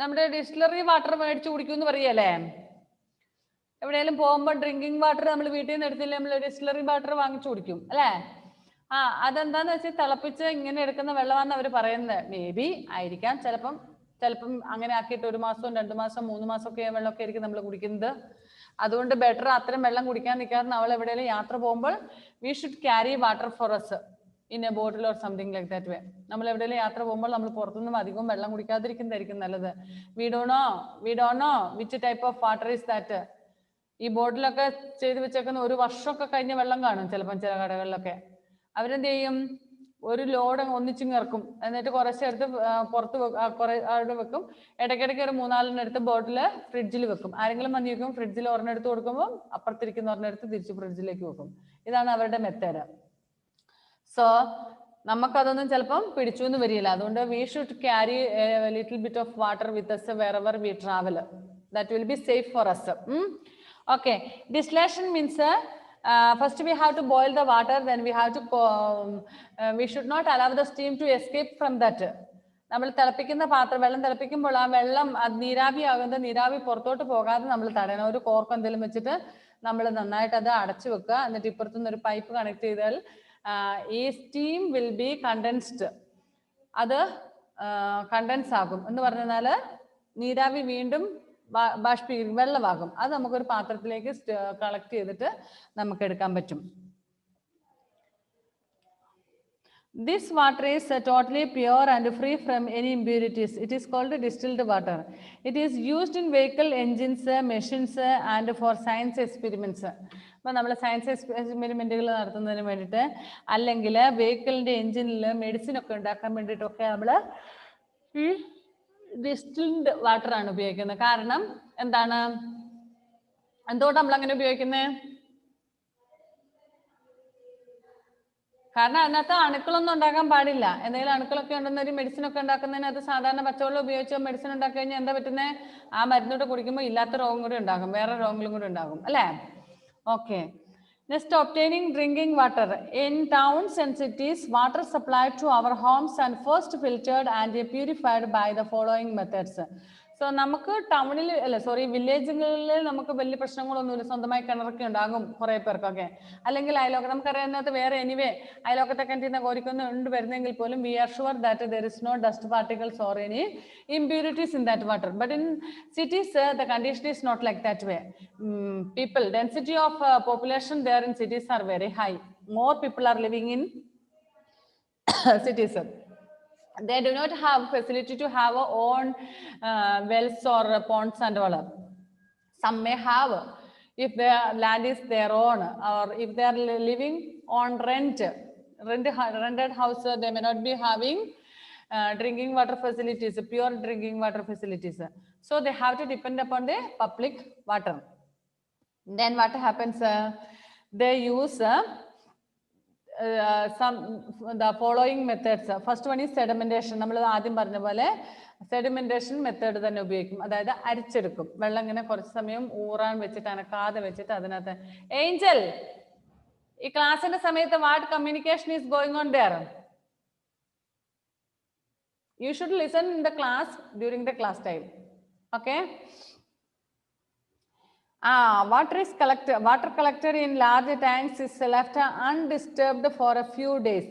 നമ്മുടെ ഡിസ്റ്റിലറി വാട്ടർ മേടിച്ച് കുടിക്കുമെന്ന് പറയല്ലേ? എവിടെയെങ്കിലും പോകുമ്പോൾ ഡ്രിങ്കിങ് വാട്ടർ നമ്മൾ വീട്ടിൽ നിന്ന് എടുത്തില്ല, നമ്മൾ ഡിസ്റ്റിലറി വാട്ടർ വാങ്ങിച്ചു കുടിക്കും അല്ലേ? അതെന്താന്ന് വെച്ചാൽ തിളപ്പിച്ച് ഇങ്ങനെ എടുക്കുന്ന വെള്ളമാണെന്ന് അവർ പറയുന്നത്. മേ ബി ആയിരിക്കാം, ചിലപ്പം അങ്ങനെ ആക്കിയിട്ട് 1 മാസം 2 മാസം 3 മാസം ഒക്കെ വെള്ളമൊക്കെ ആയിരിക്കും നമ്മൾ കുടിക്കുന്നത്. അതുകൊണ്ട് ബെറ്റർ അത്രയും വെള്ളം കുടിക്കാൻ നിൽക്കാതെ നമ്മൾ എവിടെയെങ്കിലും യാത്ര പോകുമ്പോൾ we should carry water for us in A bottle or something like that വേ. നമ്മൾ എവിടെയെങ്കിലും യാത്ര പോകുമ്പോൾ നമ്മൾ പുറത്തുനിന്നും അധികം വെള്ളം കുടിക്കാതിരിക്കുന്നതായിരിക്കും നല്ലത്. We don't know which type of water is that. ഈ ബോട്ടിലൊക്കെ ചെയ്ത് വെച്ചേക്കുന്ന 1 വർഷമൊക്കെ കഴിഞ്ഞ വെള്ളം കാണും ചിലപ്പം ചില കടകളിലൊക്കെ. അവരെന്ത് ചെയ്യും, ഒരു ലോഡ് ഒന്നിച്ചിങ് ഇറക്കും, എന്നിട്ട് കുറച്ചെടുത്ത് പുറത്ത് കുറെ അവിടെ വെക്കും. ഇടയ്ക്കിടയ്ക്ക് ഒരു 3-4 എടുത്ത് ബോട്ടിൽ ഫ്രിഡ്ജിൽ വെക്കും. ആരെങ്കിലും വന്ന് വെക്കും, ഫ്രിഡ്ജിൽ ഒരെണ്ണം എടുത്ത് കൊടുക്കുമ്പോൾ അപ്പുറത്തിരിക്കുന്ന ഒരെണ്ണം എടുത്ത് തിരിച്ച് ഫ്രിഡ്ജിലേക്ക് വെക്കും. ഇതാണ് അവരുടെ മെത്തേഡ്. സോ നമുക്കതൊന്നും ചിലപ്പം പിടിച്ചു എന്ന് വരില്ല. അതുകൊണ്ട് we should carry little bit of water with us wherever we travel. That will be safe for us. Okay, distillation means first we have to boil the water, then we have to we should not allow the steam to escape from that. നമ്മൾ തിളപ്പിക്കുന്ന വെള്ളം തിളപ്പിക്കുമ്പോൾ ആ വെള്ളം നീരാവിയാകുന്നത് നീരാവി പുറത്തോട്ട് പോകാതെ നമ്മൾ തടയണം. ഒരു cork എന്തെങ്കിലും വെച്ചിട്ട് നമ്മൾ നന്നായിട്ട് അത് അടച്ചു വെക്കുക. എന്നിട്ട് ഇപ്പുറത്തുനിന്ന് ഒരു പൈപ്പ് കണക്ട് ചെയ്താൽ ഈ സ്റ്റീം വിൽ ബി കണ്ടൻസ്ഡ്. അത് കണ്ടൻസ് ആകും എന്ന് പറഞ്ഞാൽ നീരാവി വീണ്ടും വെള്ളമാകും. അത് നമുക്കൊരു പാത്രത്തിലേക്ക് കളക്ട് ചെയ്തിട്ട് നമുക്ക് എടുക്കാൻ പറ്റും. This water is totally pure and free from any impurities. It is called distilled water. It is used in vehicle engines, machines and for science experiments. അപ്പോൾ നമ്മൾ സയൻസ് എക്സ്പെരിമെന്റുകൾ നടത്തുന്നതിന് വേണ്ടിയിട്ട്, അല്ലെങ്കിൽ വെഹിക്കിളിന്റെ എഞ്ചിനിൽ മെഡിസിൻ ഒക്കെ ഉണ്ടാക്കാൻ വേണ്ടിയിട്ടൊക്കെ നമ്മൾ ഈ ഡിസ്റ്റിൽഡ് വാട്ടർ ആണ് ഉപയോഗിക്കുന്നത്. കാരണം എന്താണ്, എന്തുകൊണ്ട് നമ്മൾ അങ്ങനെ ഉപയോഗിക്കുന്നത്? കാരണം അതിനകത്ത് അണുക്കളൊന്നും ഉണ്ടാക്കാൻ പാടില്ല. എന്തെങ്കിലും അണുക്കളൊക്കെ ഉണ്ടെന്ന് ഒരു മെഡിസിൻ ഒക്കെ ഉണ്ടാക്കുന്നതിന് അത് സാധാരണ പച്ചവെള്ളം ഉപയോഗിച്ചോ മെഡിസിൻ ഉണ്ടാക്കി കഴിഞ്ഞാൽ എന്താ പറ്റുന്നത്? ആ മരുന്നോട്ട് കുടിക്കുമ്പോൾ ഇല്ലാത്ത രോഗം കൂടി ഉണ്ടാകും, വേറെ രോഗങ്ങളും കൂടി ഉണ്ടാകും അല്ലേ? Okay, next, obtaining drinking water. In towns and cities, water supplied to our homes and first filtered and purified by the following methods. So നമുക്ക് ടൗണിൽ വില്ലേജുകളിൽ നമുക്ക് വലിയ പ്രശ്നങ്ങളൊന്നുമില്ല. സ്വന്തമായി കിണറൊക്കെ ഉണ്ടാകും കുറേ പേർക്കൊക്കെ. അല്ലെങ്കിൽ അയലോക്കം നമുക്കറിയാവുന്നത് വേറെ എനിവേ അയലോക്കത്തെ കിണറ്റിന്ന് കോരിക്കൊന്നും ഉണ്ട് വരുന്നെങ്കിൽ പോലും we are sure that there is no dust particles or any impurities in that water. But in cities, the condition is not like that way. People, density of population there in cities are very high. More people are living in cities. They do not have facility to have own wells or ponds and all. Some may have, if their land is their own, or if they are living on rented house, they may not be having drinking water facilities, pure drinking water facilities. So they have to depend upon the public water. Then what happens? They use the following methods. First one is sedimentation. നമ്മൾ ആദ്യം പറഞ്ഞ പോലെ sedimentation method തന്നെ ഉപയോഗിക്കും. അതായത് അരിച്ചെടുക്കും. വെള്ളം ഇങ്ങനെ കുറച്ച് സമയം ഊറാൻ വെച്ചിട്ട് അനക്കാതെ വെച്ചിട്ട് അതിനകത്ത്. ഏഞ്ചൽ, ഈ ക്ലാസ്സിന്റെ സമയത്ത് what communication is going on their? You should listen in the class during the class time. Okay. Water collected in large tanks is left undisturbed for a few days.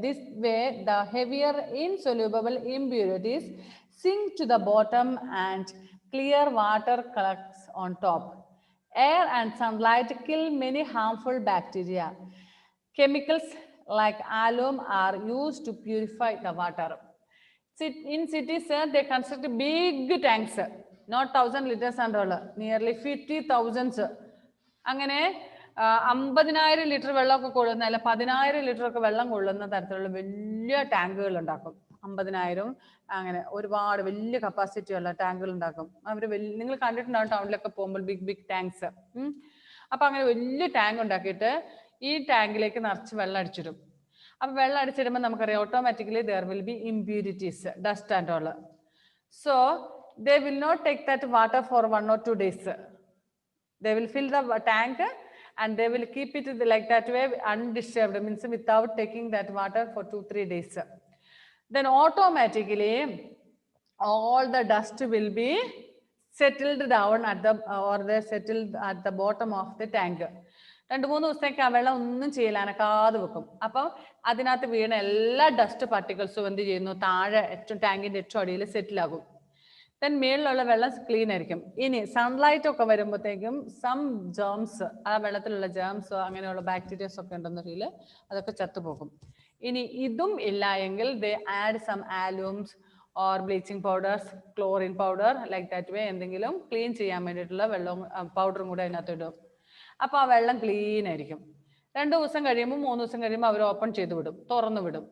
This way the heavier insoluble impurities sink to the bottom and clear water collects on top. Air and sunlight kill many harmful bacteria. Chemicals like alum are used to purify the water. In cities, they construct big tanks, not 1,000 liters and all, nearly 50,000. അങ്ങനെ 50,000 litre വെള്ളമൊക്കെ കൊള്ളുന്ന, അല്ല 10,000 litre ഒക്കെ വെള്ളം കൊള്ളുന്ന തരത്തിലുള്ള വലിയ ടാങ്കുകൾ ഉണ്ടാക്കും. 50,000 അങ്ങനെ ഒരുപാട് വലിയ കപ്പാസിറ്റി ഉള്ള ടാങ്കുകൾ ഉണ്ടാക്കും. അവർ നിങ്ങൾ കണ്ടിട്ടുണ്ടാവും ടൗണിലൊക്കെ പോകുമ്പോൾ ബിഗ് ടാങ്ക്സ്. അപ്പൊ അങ്ങനെ വലിയ ടാങ്ക് ഉണ്ടാക്കിയിട്ട് ഈ ടാങ്കിലേക്ക് നിറച്ച് വെള്ളം അടിച്ചിടും. അപ്പൊ വെള്ളം അടിച്ചിടുമ്പോൾ നമുക്കറിയാം automatically there will be impurities, dust and all. So they will not take that water for 1 or 2 days. They will fill the tank and they will keep it like that way undisturbed, means without taking that water for 2-3 days. then automatically all the dust will be settled down at the or they settled at the bottom of the tank. 2-3 ദിവസത്തേക്ക് ആ വെള്ളം ഒന്നും ചെയ്യില്ല, അനക്കാതെ വെക്കും. അപ്പം അതിനകത്ത് വീണ എല്ലാ dust പാർട്ടിക്കിൾസും എന്ത് ചെയ്യുന്നു, താഴെ ഏറ്റവും ടാങ്കിന്റെ ഏറ്റവും അടിയിൽ സെറ്റിൽ ആകും. ദെൻ മേളിലുള്ള വെള്ളം ക്ലീൻ ആയിരിക്കും. ഇനി സൺലൈറ്റ് ഒക്കെ വരുമ്പോഴത്തേക്കും സം ജേംസ്, ആ വെള്ളത്തിലുള്ള ജേംസ് അങ്ങനെയുള്ള ബാക്ടീരിയസ് ഒക്കെ ഉണ്ടെന്നറിയില്ല, അതൊക്കെ ചത്തുപോകും. ഇനി ഇതും ഇല്ല എങ്കിൽ they add some alums or bleaching powders, chlorine powder, like that way എന്തെങ്കിലും ക്ലീൻ ചെയ്യാൻ വേണ്ടിയിട്ടുള്ള വെള്ളവും പൗഡറും കൂടെ അതിനകത്ത് ഇടും. അപ്പോൾ ആ വെള്ളം ക്ലീൻ ആയിരിക്കും. 2 ദിവസം കഴിയുമ്പോൾ 3 ദിവസം കഴിയുമ്പോൾ അവർ ഓപ്പൺ ചെയ്ത് വിടും, തുറന്നു വിടും.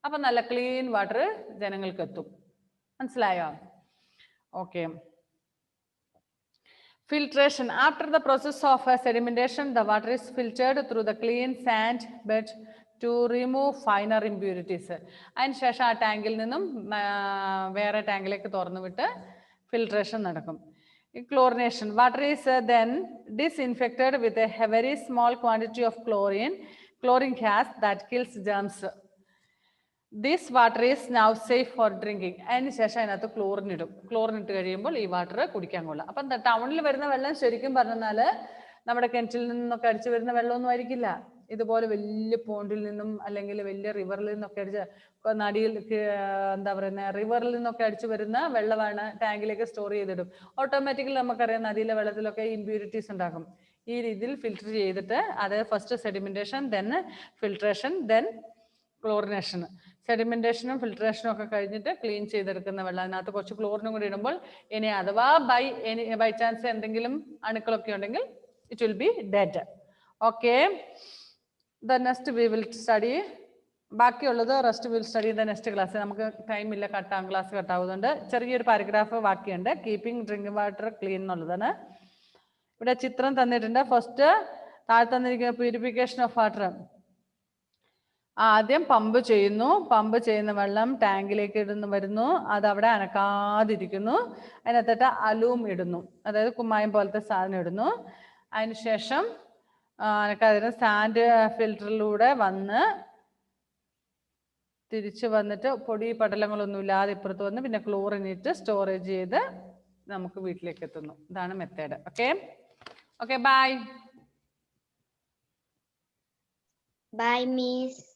അപ്പം നല്ല ക്ലീൻ വാട്ടർ ജനങ്ങൾക്ക് എത്തും. മനസ്സിലായോ? Okay. Filtration. After the process of sedimentation, the water is filtered through the clean sand bed to remove finer impurities. അതിനുശേഷം ആ ടാങ്കിൽ നിന്നും വേറെ ടാങ്കിലേക്ക് തുറന്നു വിട്ട് ഫിൽട്രേഷൻ നടക്കും. Chlorination. Water is then disinfected with a very small quantity of chlorine gas that kills germs. This water is now safe for drinking. അതിനുശേഷം അതിനകത്ത് ക്ലോറിൻ ഇടും. ക്ലോറിൻ ഇട്ട് കഴിയുമ്പോൾ ഈ വാട്ടർ കുടിക്കാൻ കൊള്ളാം. അപ്പം ടൗണിൽ വരുന്ന വെള്ളം ശരിക്കും പറഞ്ഞാൽ നമ്മുടെ കിണറ്റിൽ നിന്നൊക്കെ അടിച്ചു വരുന്ന വെള്ളമൊന്നും ആയിരിക്കില്ല. ഇതുപോലെ വലിയ പോണ്ടിൽ നിന്നും അല്ലെങ്കിൽ വലിയ റിവറിൽ നിന്നൊക്കെ അടിച്ച് നദിയിൽ എന്താ പറയുന്ന റിവറിൽ നിന്നൊക്കെ അടിച്ചു വരുന്ന വെള്ളമാണ് ടാങ്കിലേക്ക് സ്റ്റോർ ചെയ്തിടും. ഓട്ടോമാറ്റിക്കലി നമുക്കറിയാം നദിയിലെ വെള്ളത്തിലൊക്കെ ഇമ്പ്യൂരിറ്റീസ് ഉണ്ടാകും. ഈ രീതിയിൽ ഫിൽറ്റർ ചെയ്തിട്ട് അത് first sedimentation, then filtration, then chlorination. സെഡിമെന്റേഷനും ഫിൽട്രേഷനും ഒക്കെ കഴിഞ്ഞിട്ട് ക്ലീൻ ചെയ്തെടുക്കുന്ന വെള്ളം, അതിനകത്ത് കുറച്ച് ക്ലോറിനും കൂടി ഇടുമ്പോൾ ഇനി അഥവാ ബൈ ചാൻസ് എന്തെങ്കിലും അണുക്കളൊക്കെ ഉണ്ടെങ്കിൽ it will be dead. Okay. The next we will study, ബാക്കിയുള്ളത് rest will study the next class. നമുക്ക് ടൈമില്ല, ക്ലാസ് കട്ടാവുന്നുണ്ട്. ചെറിയൊരു പാരഗ്രാഫ് ബാക്കിയുണ്ട്. കീപ്പിംഗ് ഡ്രിങ്കിങ് വാട്ടർ ക്ലീൻ എന്നുള്ളതാണ്. ഇവിടെ ചിത്രം തന്നിട്ടുണ്ട്. ഫസ്റ്റ് താഴെ തന്നിരിക്കുന്ന പ്യൂരിഫിക്കേഷൻ ഓഫ് വാട്ടർ. ആദ്യം പമ്പ് ചെയ്യുന്നു. പമ്പ് ചെയ്യുന്ന വെള്ളം ടാങ്കിലേക്ക് വരുന്നു. അതവിടെ അനക്കാതിരിക്കുന്നു. അതിനകത്തിട്ട് അലൂം ഇടുന്നു, അതായത് കുമ്മായം പോലത്തെ സാധനം ഇടുന്നു. അതിനുശേഷം അനക്കാതിരുന്ന സാൻഡ് ഫിൽറ്ററിലൂടെ വന്ന് തിരിച്ചു വന്നിട്ട് പൊടി പടലങ്ങളൊന്നും ഇല്ലാതെ ഇപ്പുറത്ത് വന്ന് പിന്നെ ക്ലോറിൻ ഇട്ട് സ്റ്റോറേജ് ചെയ്ത് നമുക്ക് വീട്ടിലേക്ക് എത്തുന്നു. ഇതാണ് method. Okay. Okay, bye. Bye, Miss.